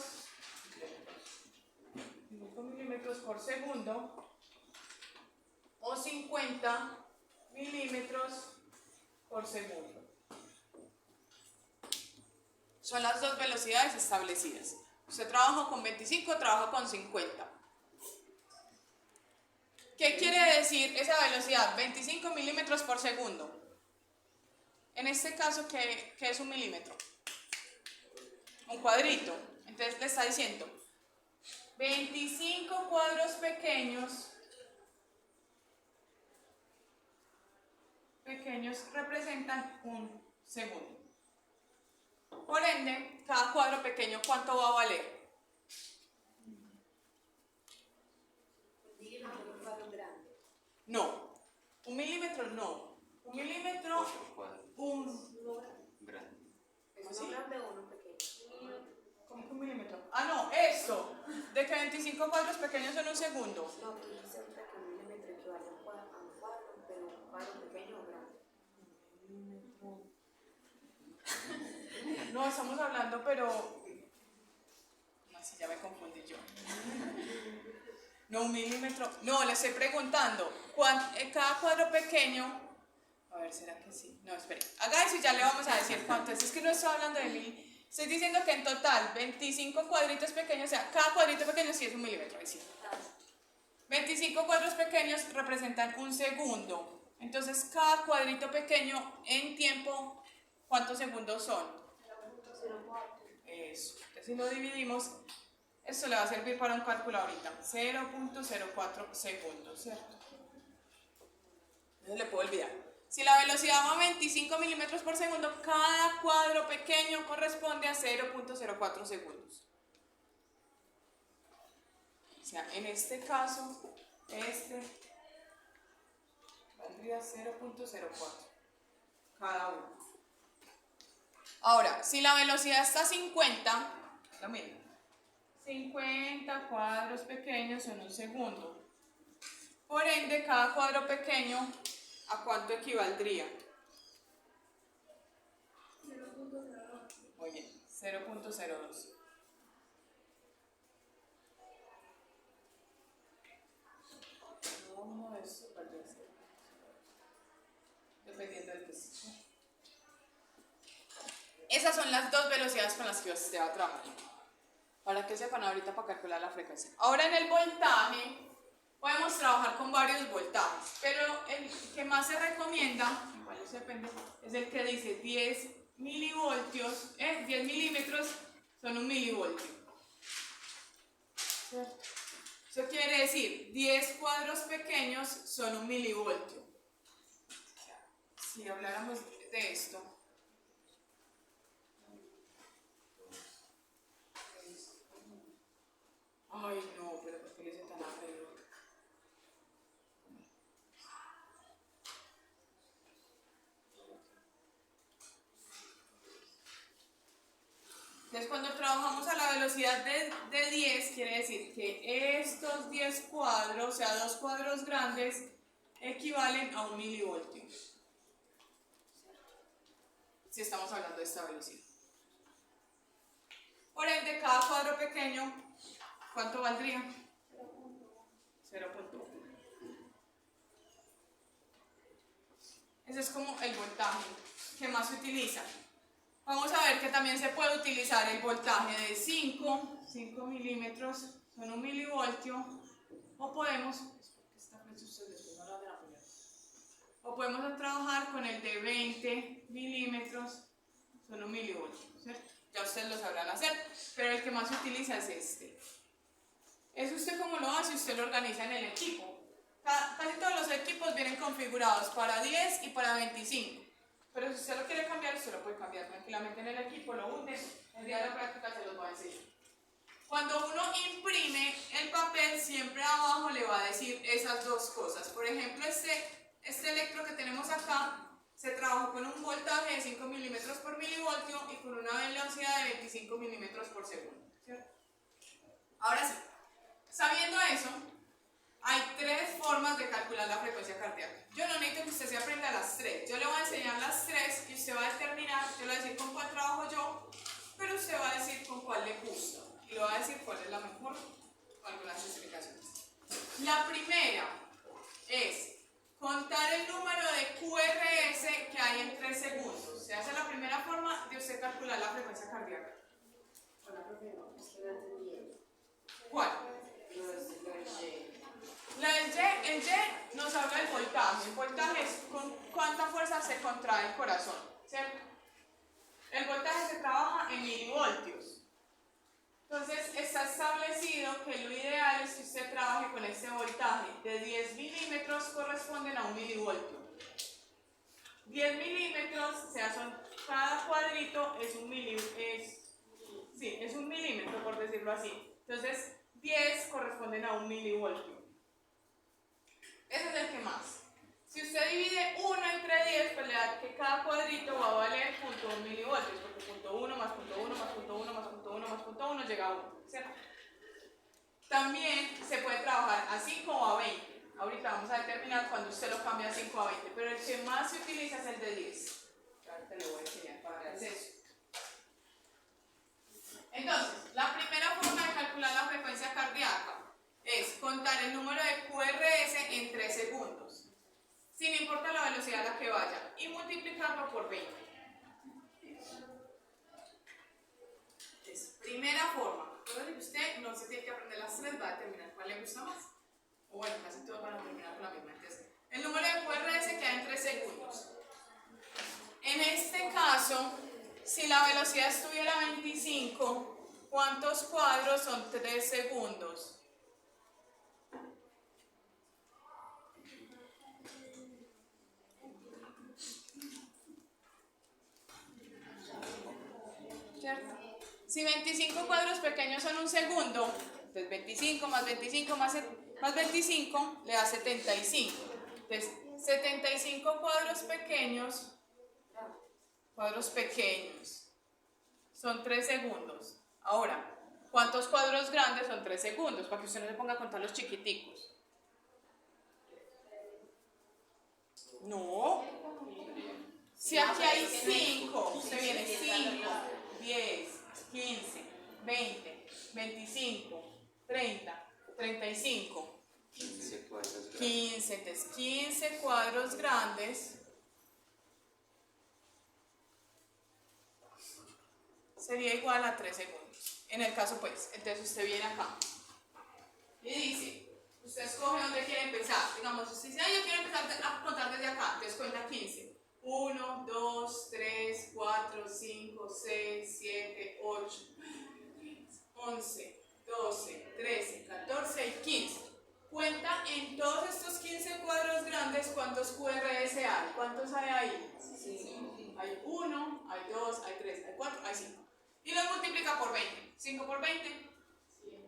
por segundo o 50 milímetros por segundo. Son las dos velocidades establecidas. Usted trabaja con 25, trabaja con 50. ¿Qué quiere decir esa velocidad? 25 milímetros por segundo. En este caso, ¿qué es un milímetro? Un cuadrito. Entonces le está diciendo 25 cuadros pequeños representan un segundo. Por ende, cada cuadro pequeño, ¿cuánto va a valer? No, un milímetro no. Un milímetro, Grande. ¿Es uno grande o uno pequeño? ¿Cómo que un milímetro? Ah, no, eso. De que 25 cuadros pequeños son un segundo. No, tú dices ahorita que un milímetro equivale a un cuadro, pero un cuadro pequeño o grande. No, estamos hablando, pero... No, si ya me confundí yo. No, un milímetro. No, le estoy preguntando. Cada cuadro pequeño... A ver, ¿será que sí? No, espere. Haga eso y ya le vamos a decir cuánto es. Es que no estoy hablando de mil. Estoy diciendo que en total 25 cuadritos pequeños, o sea, cada cuadrito pequeño sí es un milímetro. Ahí sí. 25 cuadros pequeños representan un segundo. Entonces, cada cuadrito pequeño en tiempo, ¿cuántos segundos son? 0.04. Eso. Entonces, si lo dividimos, esto le va a servir para un cálculo ahorita. 0.04 segundos, ¿cierto? No le puedo olvidar. Si la velocidad va a 25 milímetros por segundo, cada cuadro pequeño corresponde a 0.04 segundos. O sea, en este caso, valdría 0.04 cada uno. Ahora, si la velocidad está a 50, lo mismo. 50 cuadros pequeños en un segundo. Por ende, cada cuadro pequeño, ¿a cuánto equivaldría? 0.02. Muy bien, 0.02. Uno de estos valdría 0.02, dependiendo del peso. Esas son las dos velocidades con las que usted va a trabajar. Para que sepan ahorita para calcular la frecuencia. Ahora en el voltaje, podemos trabajar con varios voltajes, pero el que más se recomienda, igual eso depende, es el que dice 10 milivoltios, 10 milímetros son un milivoltio. ¿Cierto? Eso quiere decir 10 cuadros pequeños son un milivoltio. Si habláramos de esto, ay no, pero ¿por qué le hice tan arriba? Entonces cuando trabajamos a la velocidad de 10, quiere decir que estos 10 cuadros, o sea, dos cuadros grandes, equivalen a un milivoltio. Si estamos hablando de esta velocidad. Por ende, cada cuadro pequeño, ¿cuánto valdría? 0.1. Ese es como el voltaje. ¿qué más se utiliza? Vamos a ver que también se puede utilizar el voltaje de 5 milímetros, son 1 milivoltio, o podemos trabajar con el de 20 milímetros, son 1 milivoltio, ¿cierto? Ya ustedes lo sabrán hacer, pero el que más se utiliza es este. ¿Es usted cómo lo hace? Usted lo organiza en el equipo. Casi todos los equipos vienen configurados para 10 y para 25. Pero si usted lo quiere cambiar, usted lo puede cambiar tranquilamente en el equipo, lo hunde, el día de la práctica se los va a enseñar. Cuando uno imprime el papel, siempre abajo le va a decir esas dos cosas. Por ejemplo, este electro que tenemos acá se trabajó con un voltaje de 5 milímetros por milivoltio y con una velocidad de 25 milímetros por segundo, ¿cierto? Ahora sí, sabiendo eso, hay 3 formas de calcular la frecuencia cardíaca. Yo no necesito que usted se aprenda las 3. Yo le voy a enseñar las 3 y usted va a determinar, yo le voy a decir con cuál trabajo yo, pero usted va a decir con cuál le gusta. Y le va a decir cuál es la mejor con algunas explicaciones. La primera es contar el número de QRS que hay en 3 segundos. Se hace la primera forma de usted calcular la frecuencia cardíaca. ¿Cuál? El Y nos habla del voltaje. El voltaje es con cuánta fuerza se contrae el corazón, ¿cierto? El voltaje se trabaja en milivoltios. Entonces está establecido que lo ideal es que usted trabaje con este voltaje. De 10 milímetros corresponden a 1 milivoltio. 10 milímetros, o sea, cada cuadrito es un milímetro, por decirlo así. Entonces 10 corresponden a 1 milivoltio. Ese es el que más. Si usted divide 1 entre 10, pues le da que cada cuadrito va a valer 0.1 milivoltios, porque 0.1 más 0.1 más 0.1 más 0.1 más 0.1 llega a 1, ¿cierto? También se puede trabajar a 5 o a 20. Ahorita vamos a determinar cuando usted lo cambia a 5 a 20, pero el que más se utiliza es el de 10. Ahorita le voy a enseñar para que hagas eso. Entonces, la primera forma de calcular la frecuencia cardíaca es contar el número de QRS en 3 segundos, sin importar la velocidad a la que vaya, y multiplicarlo por 20. Entonces, primera forma. Usted no se tiene que aprender las 3, va a determinar cuál le gusta más. O bueno, casi todos van a terminar con la misma. Entonces, el número de QRS queda en 3 segundos. En este caso, si la velocidad estuviera a 25, ¿cuántos cuadros son 3 segundos? ¿Cierto? Si 25 cuadros pequeños son 1 segundo, entonces 25 más 25 más 25 le da 75. Entonces, 75 cuadros pequeños son 3 segundos. Ahora, ¿cuántos cuadros grandes son 3 segundos? Para que usted no se ponga a contar los chiquiticos. No. Si aquí hay 5, usted viene 5, 10, 15, 20, 25, 30, 35. 15 cuadros grandes. 15, entonces 15 cuadros grandes sería igual a 3 segundos. En el caso, pues, entonces usted viene acá y dice, usted escoge dónde quiere empezar. Digamos, usted dice, yo quiero empezar a contar desde acá, entonces cuenta 15. 1, 2, 3, 4, 5, 6, 7, 8, 11, 12, 13, 14 y 15. Cuenta en todos estos 15 cuadros grandes cuántos QRS hay. ¿Cuántos hay ahí? Sí. Hay 1, hay 2, hay 3, hay 4, hay 5. Y los multiplica por 20. 5 por 20. 100.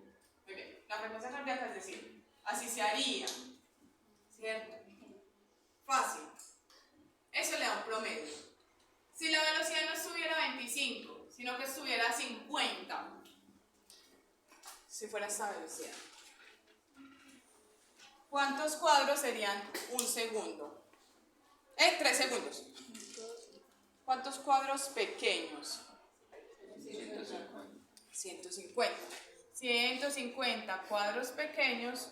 Muy bien. La frecuencia cardíaca es decir, así se haría. ¿Cierto? Fácil. Eso le da un promedio. Si la velocidad no estuviera a 25, sino que estuviera a 50, si fuera esta velocidad, ¿cuántos cuadros serían 1 segundo? 3 segundos. ¿Cuántos cuadros pequeños? 150. 150 cuadros pequeños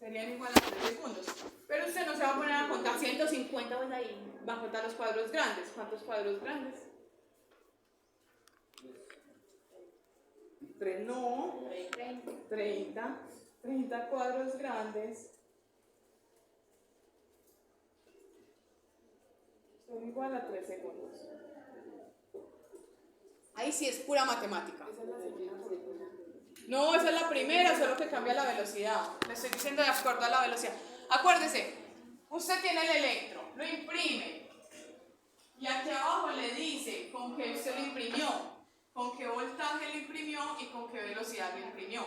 serían igual a 3 segundos. Pero usted no se va a poner a contar 150, pues ahí va a contar los cuadros grandes. ¿Cuántos cuadros grandes? 3, no. 30 cuadros grandes son igual a 3 segundos. Ahí sí es pura matemática. No, esa es la primera, solo que cambia la velocidad. Le estoy diciendo de acuerdo a la velocidad. Acuérdese, usted tiene el electro, lo imprime. Y aquí abajo le dice con qué usted lo imprimió, con qué voltaje lo imprimió y con qué velocidad lo imprimió.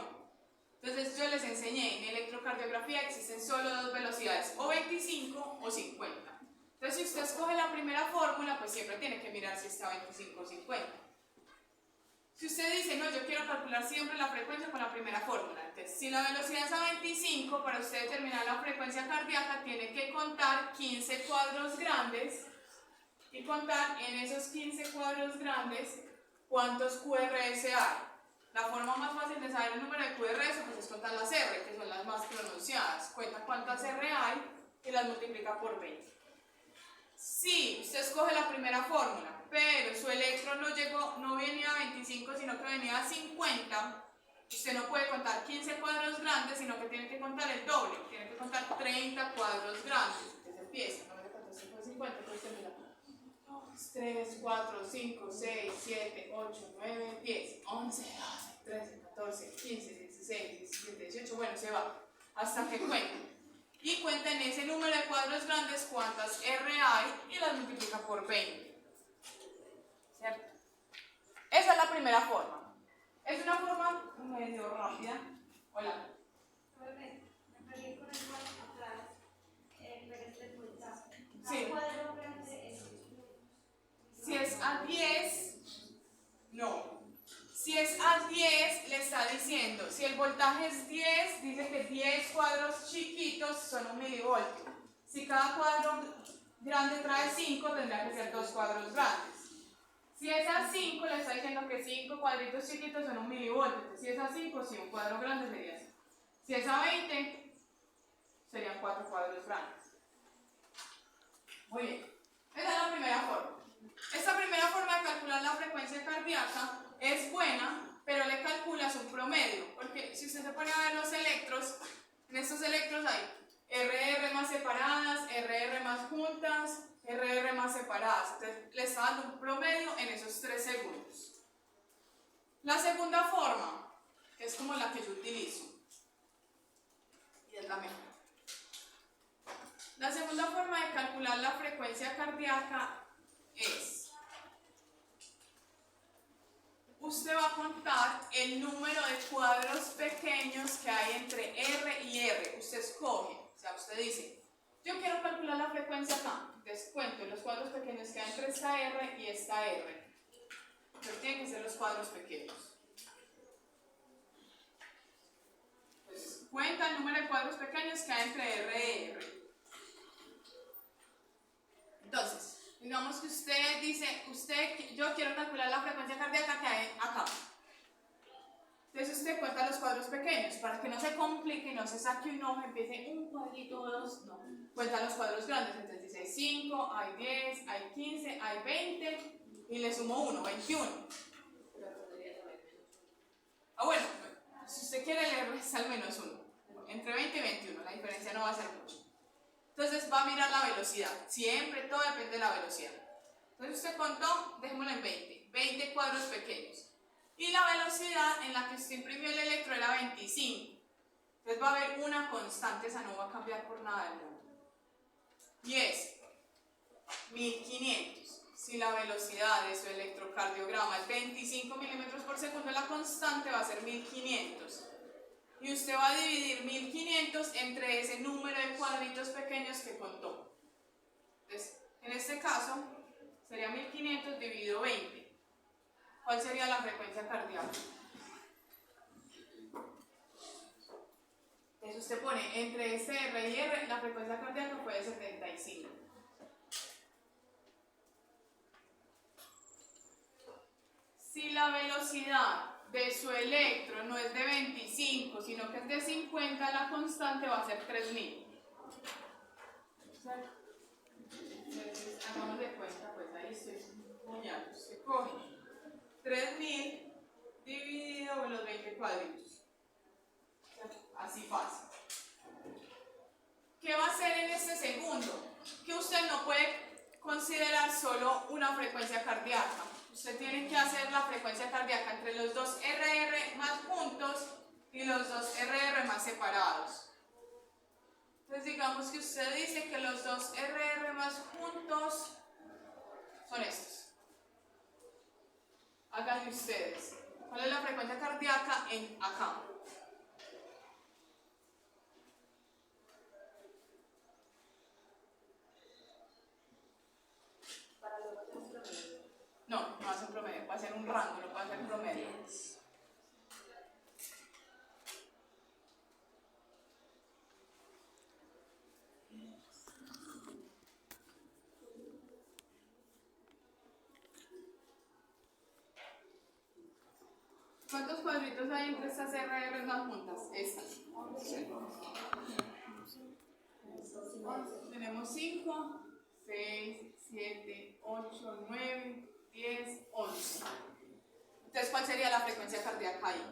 Entonces yo les enseñé, en electrocardiografía existen solo dos velocidades, o 25 o 50. Entonces si usted escoge la primera fórmula, pues siempre tiene que mirar si está 25 o 50. Si usted dice, no, yo quiero calcular siempre la frecuencia con la primera fórmula, entonces si la velocidad es a 25, para usted determinar la frecuencia cardíaca tiene que contar 15 cuadros grandes y contar en esos 15 cuadros grandes cuántos QRS hay. La forma más fácil de saber el número de QRS pues es contar las R, que son las más pronunciadas. Cuenta cuántas R hay y las multiplica por 20. Si usted escoge la primera fórmula, pero su electrón no venía a 25, sino que venía a 50, usted no puede contar 15 cuadros grandes, sino que tiene que contar el doble, tiene que contar 30 cuadros grandes. Entonces empieza, no me contó 50, entonces mira, 2, 3, 4, 5, 6, 7, 8, 9, 10, 11, 12, 13, 14, 15, 16, 17, 18, bueno, se va hasta que cuente. Y cuenta en ese número de cuadros grandes cuántas R hay y las multiplica por 20. ¿Cierto? Esa es la primera forma. Es una forma medio rápida. Hola. Sí. Si es a 10, no. Si es a 10, le está diciendo, si el voltaje es 10, dice que 10 cuadros chiquitos son 1 milivoltio. Si cada cuadro grande trae 5, tendrá que ser 2 cuadros grandes. Si es a 5, le está diciendo que 5 cuadritos chiquitos son 1 milivoltio. Si es a 5, sí, un cuadro grande sería así. Si es a 20, serían 4 cuadros grandes. Muy bien. Esa es la primera forma. Esta primera forma de calcular la frecuencia cardíaca es buena, pero le calculas un promedio, porque si usted se pone a ver los electros, en estos electros hay RR más separadas, RR más juntas, RR más separadas, entonces le está dando un promedio en esos 3 segundos. La segunda forma, que es como la que yo utilizo, y es la mejor. La segunda forma de calcular la frecuencia cardíaca es, usted va a contar el número de cuadros pequeños que hay entre R y R. Usted escoge, o sea, usted dice, yo quiero calcular la frecuencia acá. Entonces cuento los cuadros pequeños que hay entre esta R y esta R. Entonces tienen que ser los cuadros pequeños. Entonces cuenta el número de cuadros pequeños que hay entre R y R. Entonces, digamos que usted dice, yo quiero calcular la frecuencia cardíaca que hay acá. Entonces usted cuenta los cuadros pequeños, para que no se complique, no se saque un ojo, empiece un cuadrito, dos, no. Cuenta los cuadros grandes, entonces hay 5, hay 10, hay 15, hay 20, y le sumo 1, 21. Bueno, si usted quiere le resta al menos 1. Entre 20 y 21, la diferencia no va a ser mucho. Entonces va a mirar la velocidad, siempre todo depende de la velocidad. Entonces usted contó, dejémoslo en 20 cuadros pequeños. Y la velocidad en la que usted imprimió el electro era 25. Entonces va a haber una constante, esa no va a cambiar por nada del mundo. Y es 1500. Si la velocidad de su electrocardiograma es 25 milímetros por segundo, la constante va a ser 1500. Y usted va a dividir 1500 entre ese número de cuadritos pequeños que contó. Entonces, en este caso, sería 1500 dividido 20. ¿Cuál sería la frecuencia cardíaca? Entonces usted pone entre ese R y R, la frecuencia cardíaca fue de 75. Si la velocidad de su electro no es de 25, sino que es de 50, la constante va a ser 3000. Entonces, hagamos de cuenta, pues ahí estoy puñando. Se coge 3000 dividido por los 20 cuadritos. Así fácil. ¿Qué va a hacer en este segundo? Que usted no puede considerar solo una frecuencia cardíaca. Usted tiene que hacer la frecuencia cardíaca entre los dos RR más juntos y los dos RR más separados. Entonces digamos que usted dice que los dos RR más juntos son estos. Háganlo ustedes. ¿Cuál es la frecuencia cardíaca en acá? No, no va a ser un promedio, va a ser un rango, no va a ser un promedio. ¿Cuántos cuadritos hay entre estas RR más juntas? Estas. Tenemos 5, 6, 7, 8, 9, 10, 11. Entonces, ¿cuál sería la frecuencia cardíaca ahí?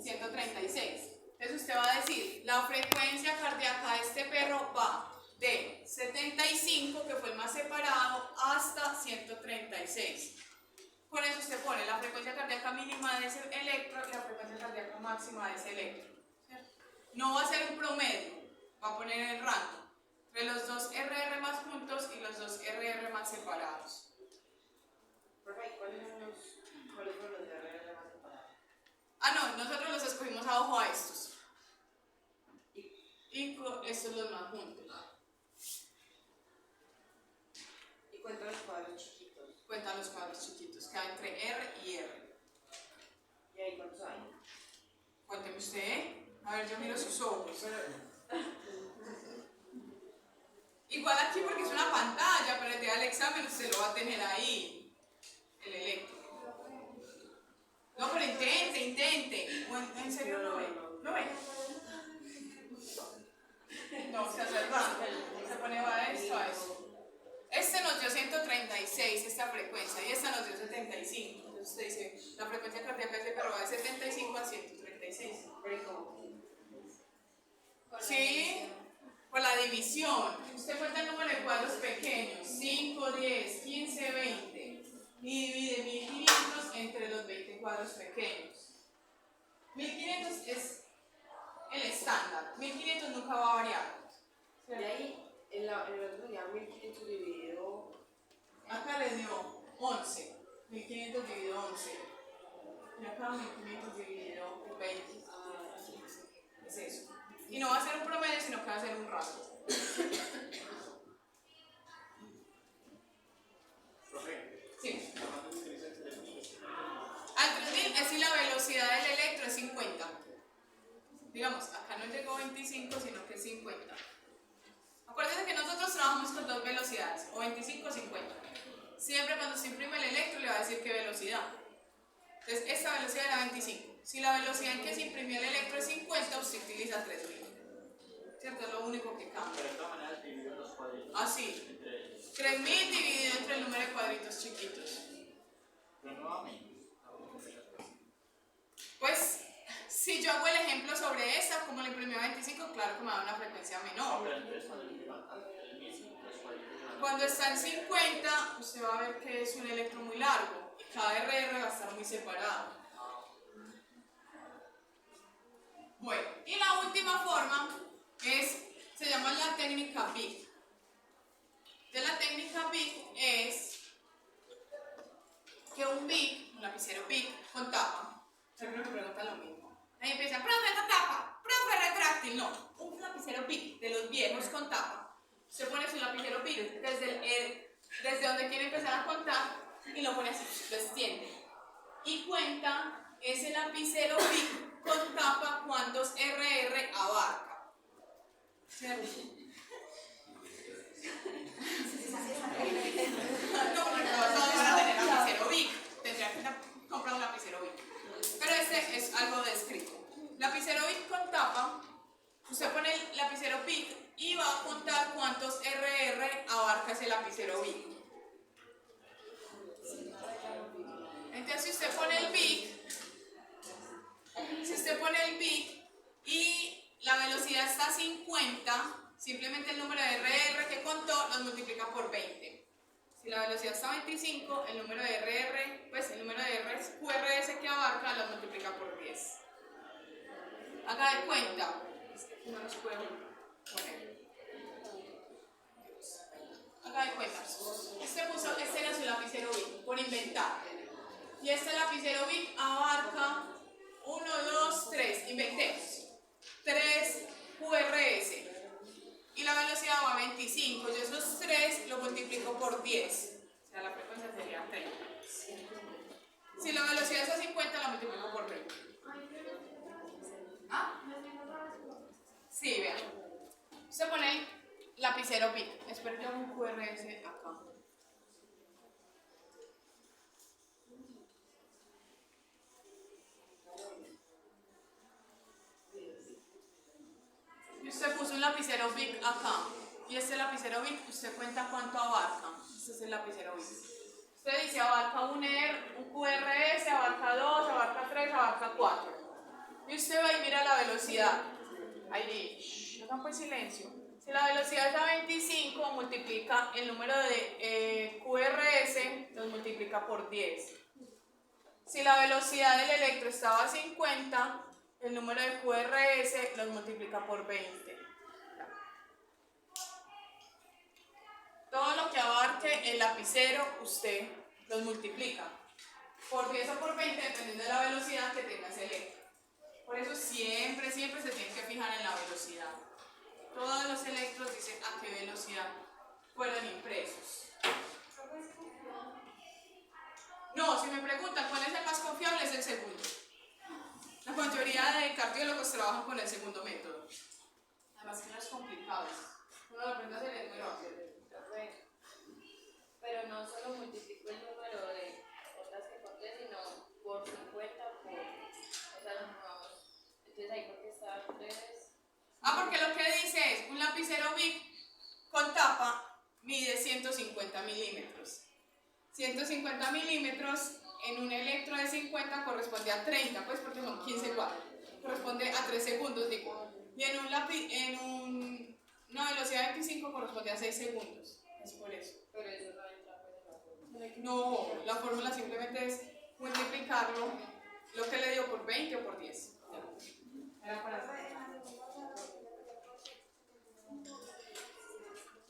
136. Entonces usted va a decir, la frecuencia cardíaca de este perro va de 75, que fue el más separado, hasta 136. Con eso usted pone la frecuencia cardíaca mínima de ese electro y la frecuencia cardíaca máxima de ese electro. ¿Cierto? No va a ser un promedio, va a poner el rango entre los dos RR más juntos y los dos RR más separados. ¿Cuáles fueron los de RR más separados? Ah, no, nosotros los escogimos a ojo a estos. Y estos los más juntos. ¿Y cuenta los cuadros chiquitos? Cuentan los cuadros chiquitos, queda entre R y R. ¿Y ahí cuántos hay? Cuénteme usted. A ver, yo miro sus ojos. Igual aquí porque es una pantalla, pero el día del examen usted lo va a tener ahí. El electro. No, pero intente. ¿En serio no ve? ¿No ve? No, se hace el rango. Se pone va a esto, a eso. Este nos dio 136, esta frecuencia, y esta nos dio 75. Entonces usted dice, la frecuencia cardíaca de perro va de 75 a 136. Sí, por la división. Usted cuenta el número de cuadros pequeños, 5, 10, 15, 20, y divide 1500 entre los 20 cuadros pequeños. 1500 es el estándar, 1500 nunca va a variar. Y ahí, en el otro día, 1500 dividido. Acá le dio 11, 1500 dividido 11, y acá 1500 dividido 20. Es eso. Y no va a ser un promedio, sino que va a ser un rango. Sí. Al 3000 es si la velocidad del electro es 50. Digamos, acá no llegó 25, sino que es 50. Acuérdense que nosotros trabajamos con dos velocidades, o 25 o 50. Siempre cuando se imprime el electro le va a decir qué velocidad. Entonces, esta velocidad era 25. Si la velocidad en que se imprimió el electro es 50, usted utiliza 3000. ¿Cierto? Es lo único que cambia. Pero de todas maneras dividir los cuadritos. Ah, sí. Entre ellos. 3000 dividido entre el número de cuadritos chiquitos. Pero nuevamente. Pues, si yo hago el ejemplo sobre esta, como le imprimió 25, claro que me da una frecuencia No, menor. pero entonces cuando le llevan el mismo, los cuadritos van a- Cuando está en 50, usted va a ver que es un electro muy largo y cada RR va a estar muy separado. Bueno, y la última forma se llama la técnica BIC. Entonces, la técnica BIC es que un BIC, un lapicero BIC con tapa, siempre me preguntan lo mismo. Ahí empiezan, profe, esta tapa, profe, retráctil. No, un lapicero BIC de los viejos con tapa. Se pone su lapicero BIC desde donde quiere empezar a contar y lo pone así, lo extiende. Y cuenta ese lapicero BIC con tapa cuántos RR abarca. ¿Cierto? No, porque vas a tener lapicero BIC. Tendría que comprar un lapicero velocidad está a 25, el número de RR, pues el número de QRS que abarca lo multiplica por 10. Haga de cuenta, es que no los puedo poner. Haga de cuenta, este era su lapicero Bic, por inventar. Y este lapicero Bic abarca 1, 2, 3, inventemos, 3 QRS. Y la velocidad va a 25, yo esos 3 lo multiplico por 10, o sea la frecuencia sería 30. Si la velocidad es a 50, la multiplico por 20. ¿Ah? Sí, vean. Usted pone el lapicero Bic, espero que haga un QRS acá. Y usted puso un lapicero Bic acá. Y este lapicero Bic, usted cuenta cuánto abarca. Este es el lapicero Bic. Usted dice abarca un QRS, abarca 2, abarca 3, abarca 4. Y usted va y mira la velocidad. Ahí, hagan pues silencio. Si la velocidad es a 25, multiplica el número de QRS, los multiplica por 10. Si la velocidad del electro estaba a 50, el número de QRS los multiplica por 20. Todo lo que abarque el lapicero, usted los multiplica por 10 o por 20, dependiendo de la velocidad que tenga ese electro. Por eso siempre se tiene que fijar en la velocidad. Todos los electros dicen a qué velocidad fueron impresos. No, si me preguntan cuál es el más confiable, es el segundo. La mayoría de cardiólogos trabajan con el segundo método. Además que no es complicado. Uno lo aprende a hacer es muy rápido. Pero no solo multiplico el número de otras que conté, sino por 50, o sea, no. Entonces ahí porque está 3. Porque lo que dice es, un lapicero Bic con tapa mide 150 milímetros. 150 milímetros en un electro de 50 corresponde a 30, pues porque son 15 cuadros. Corresponde a 3 segundos, digo. Y en una velocidad de 25 corresponde a 6 segundos. Es por eso. Pero eso no entra pues en la fórmula. No, la fórmula simplemente es multiplicarlo, lo que le dio por 20 o por 10. Era para hacer.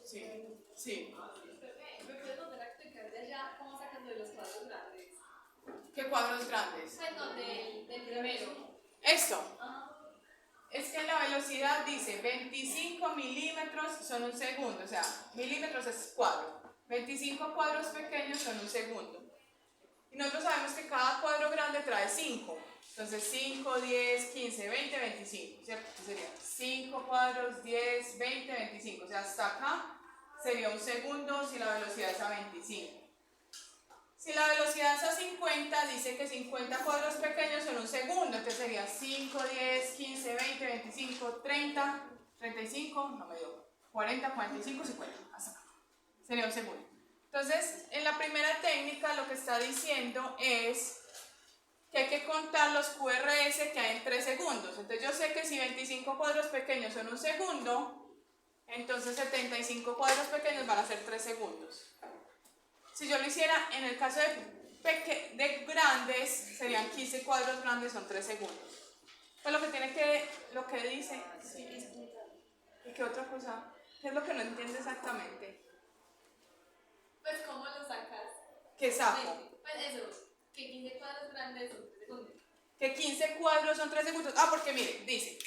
Sí, sí. ¿Me puedes volver a explicar de allá cómo sacas de los cuadros grandes? ¿Qué cuadros grandes? Pues no, del primero. Esto. Es que la velocidad dice 25 milímetros son un segundo, o sea, milímetros es cuadro. 25 cuadros pequeños son un segundo. Y nosotros sabemos que cada cuadro grande trae 5. Entonces 5, 10, 15, 20, 25, ¿cierto? Entonces sería 5 cuadros, 10, 20, 25. O sea, hasta acá sería un segundo si la velocidad es a 25. Si la velocidad es a 50, dice que 50 cuadros pequeños son un segundo. Entonces sería 5, 10, 15, 20, 25, 30, 35, no me dio, 40, 45, 50. Hasta acá. Sería un segundo. Entonces, en la primera técnica lo que está diciendo es que hay que contar los QRS que hay en 3 segundos. Entonces yo sé que si 25 cuadros pequeños son un segundo, entonces 75 cuadros pequeños van a ser 3 segundos. Si yo lo hiciera en el caso de grandes, serían 15 cuadros grandes, son 3 segundos. Pues lo que dice, sí. ¿Y qué otra cosa? ¿Qué es lo que no entiende exactamente? Pues, ¿cómo lo sacas? ¿Qué saco? Pues eso, que 15 cuadros grandes son 3 segundos. Que 15 cuadros son 3 segundos. Porque mire, dice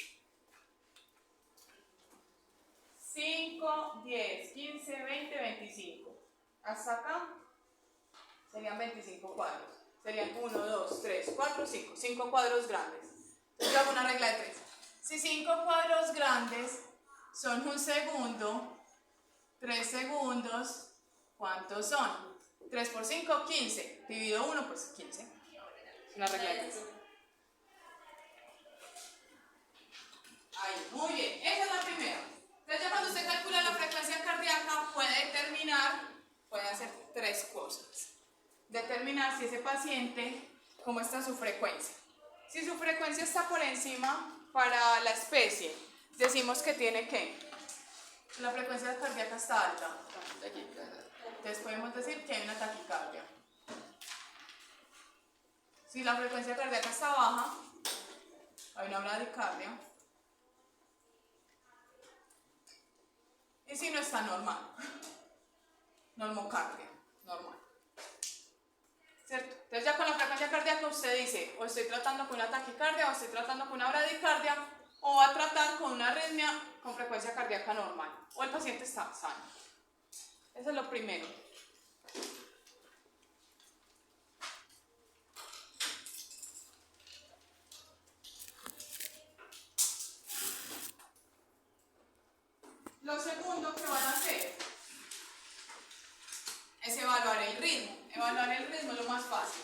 5, 10, 15, 20, 25. Hasta acá serían 25 cuadros. Serían 1, 2, 3, 4, 5. 5 cuadros grandes. Entonces yo hago una regla de 3. Si 5 cuadros grandes son un segundo, 3 segundos, ¿cuántos son? 3 por 5, 15. Divido 1, pues 15. Es una regla de 3. Ahí, muy bien. Esa es la primera. Entonces ya cuando usted calcula la frecuencia cardíaca puede hacer 3 cosas. Determinar si ese paciente, cómo está su frecuencia. Si su frecuencia está por encima, para la especie, decimos que tiene que la frecuencia cardíaca está alta. Entonces podemos decir que hay una taquicardia. Si la frecuencia cardíaca está baja, hay una bradicardia. Y si no está normal, normocardia, normal. ¿Cierto? Entonces ya con la frecuencia cardíaca usted dice, o estoy tratando con una taquicardia, o estoy tratando con una bradicardia, o va a tratar con una arritmia con frecuencia cardíaca normal, o el paciente está sano. Eso es lo primero. Lo segundo que van a hacer es evaluar el ritmo. Evaluar el ritmo es lo más fácil.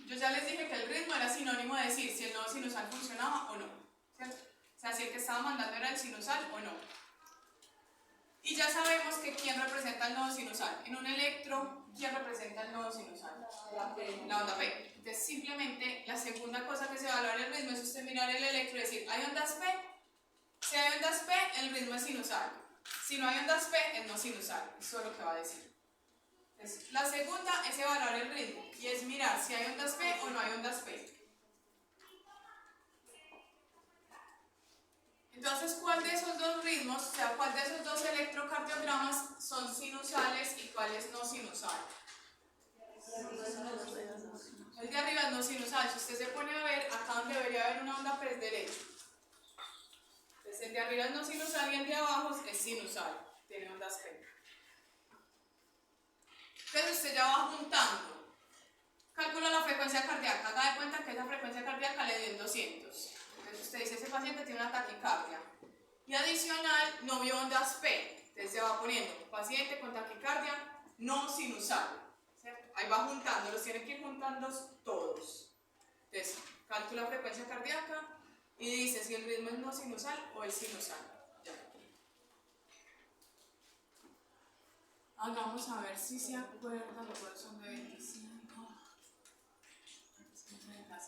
Yo ya les dije que el ritmo era sinónimo de decir si el nodo sinusal funcionaba o no, ¿cierto? O sea, si el que estaba mandando era el sinusal o no. Y ya sabemos que quién representa el nodo sinusal. En un electro, ¿quién representa el nodo sinusal? La onda P. Entonces, simplemente la segunda cosa que se evalúa en el ritmo es usted mirar el electro y decir, ¿hay ondas P? Si hay ondas P, el ritmo es sinusal. Si no hay ondas P, es no sinusal. Eso es lo que va a decir. Entonces, la segunda es evaluar el ritmo y es mirar si hay ondas P o no hay ondas P. Entonces, ¿cuál de esos dos ritmos, o sea, cuál de esos dos electrocardiogramas son sinusales y cuáles no sinusales? El de arriba es no sinusal. Si usted se pone a ver, acá donde debería haber una onda P es derecho. Entonces, el de arriba es no sinusal y el de abajo es sinusal. Tiene ondas P. Entonces, usted ya va juntando. Calcula la frecuencia cardíaca. Haga de cuenta que esa frecuencia cardíaca le dio en 200. Entonces usted dice, ese paciente tiene una taquicardia. Y adicional, no vio ondas P. Entonces se va poniendo, paciente con taquicardia no sinusal. ¿Cierto? Ahí va juntando, los tiene que ir juntando todos. Entonces, calcula frecuencia cardíaca y dice si el ritmo es no sinusal o es sinusal. Ya. Vamos a ver si se acuerdan, los cuales son de 25.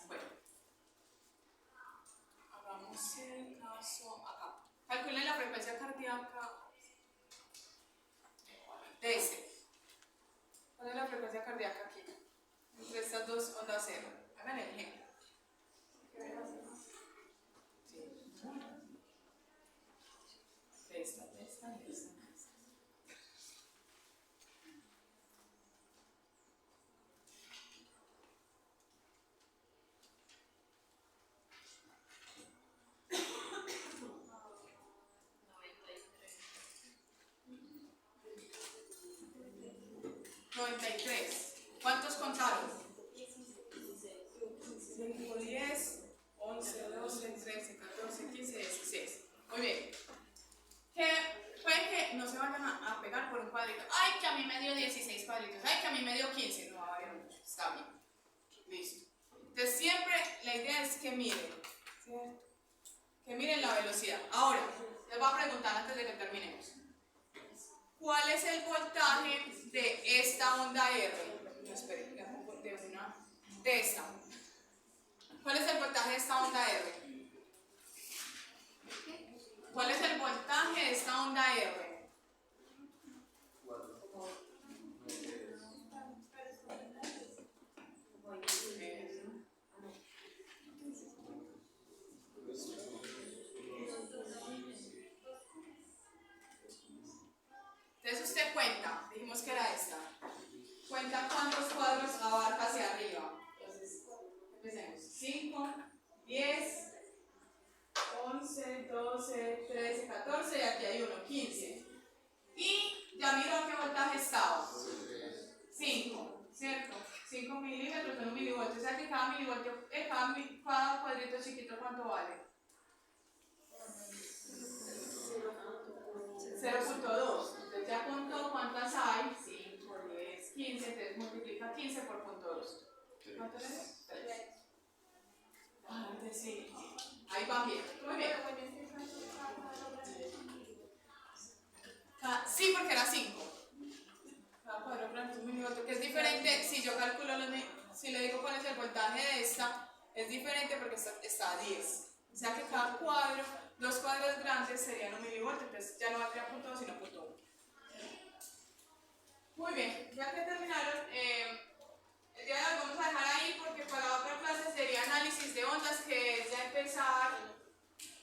Bueno. Hagamos el caso acá. Calculen la frecuencia cardíaca de este. ¿Cuál es la frecuencia cardíaca aquí? Entre estas dos ondas cero. Hagan el ejemplo. Sí. Esta. 93. ¿Cuántos contaron? 5, 10, 11, 12, 13, 14, 15, 16. Muy bien. Puede que no se vayan a pegar por un cuadrito. Ay, que a mí me dio 16 cuadritos. Ay, que a mí me dio 15. No va a variar mucho. Está bien. Listo. Entonces siempre la idea es que miren. ¿Cierto? Que miren la velocidad. Ahora, les voy a preguntar antes de que terminemos. ¿Cuál es el voltaje de esta onda R? No, esperen, de esta. ¿Cuál es el voltaje de esta onda R? ¿Cuál es el voltaje de esta onda R? Entonces usted cuenta, dijimos que era esta. Cuenta cuántos cuadros abarca hacia arriba. Entonces, empecemos. 5, 10, 11, 12, 13, 14 y aquí hay uno, 15. Y ya miró qué voltaje estaba. 5, ¿cierto? 5 milímetros en un milivoltio. O sea que cada milivoltio, cada cuadrito chiquito, ¿cuánto vale? 0.2. Entonces ya contó cuántas hay. 5, 10, 15. Entonces multiplica 15 por .2. ¿Cuánto es? 3. Sí. Ahí van bien. Muy bien. Sí, porque era 5. Cada cuadro es un milivoltio, que es diferente. Si yo calculo, si le digo cuál es el voltaje de esta, es diferente porque está a 10. O sea que cada cuadro, dos cuadros grandes serían un milivoltio, entonces ya no valdría .2 sino .1. Muy bien, ya que terminaron, el día de hoy vamos a dejar ahí porque para la otra clase sería análisis de ondas, que es ya empezar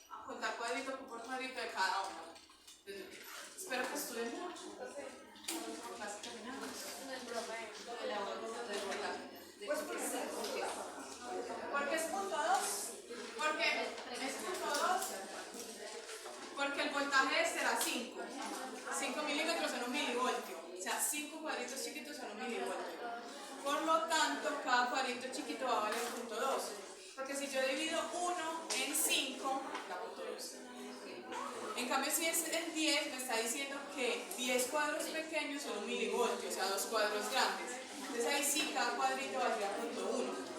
a contar cuadrito por cuadrito de cada onda. Entonces, espero que estudien mucho. Entonces, clase terminamos. Pues porque es punto 2. Porque es punto 2. Porque el voltaje será 5. 5 milímetros en un milivoltio. O sea, 5 cuadritos chiquitos en un milivoltio. Por lo tanto, cada cuadrito chiquito va a valer punto 2. Porque si yo divido 1 en 5, da punto 2. En cambio, si es en 10, me está diciendo que 10 cuadros pequeños son un milivoltio, o sea, 2 cuadros grandes. Entonces ahí sí, cada cuadrito valdría punto 1.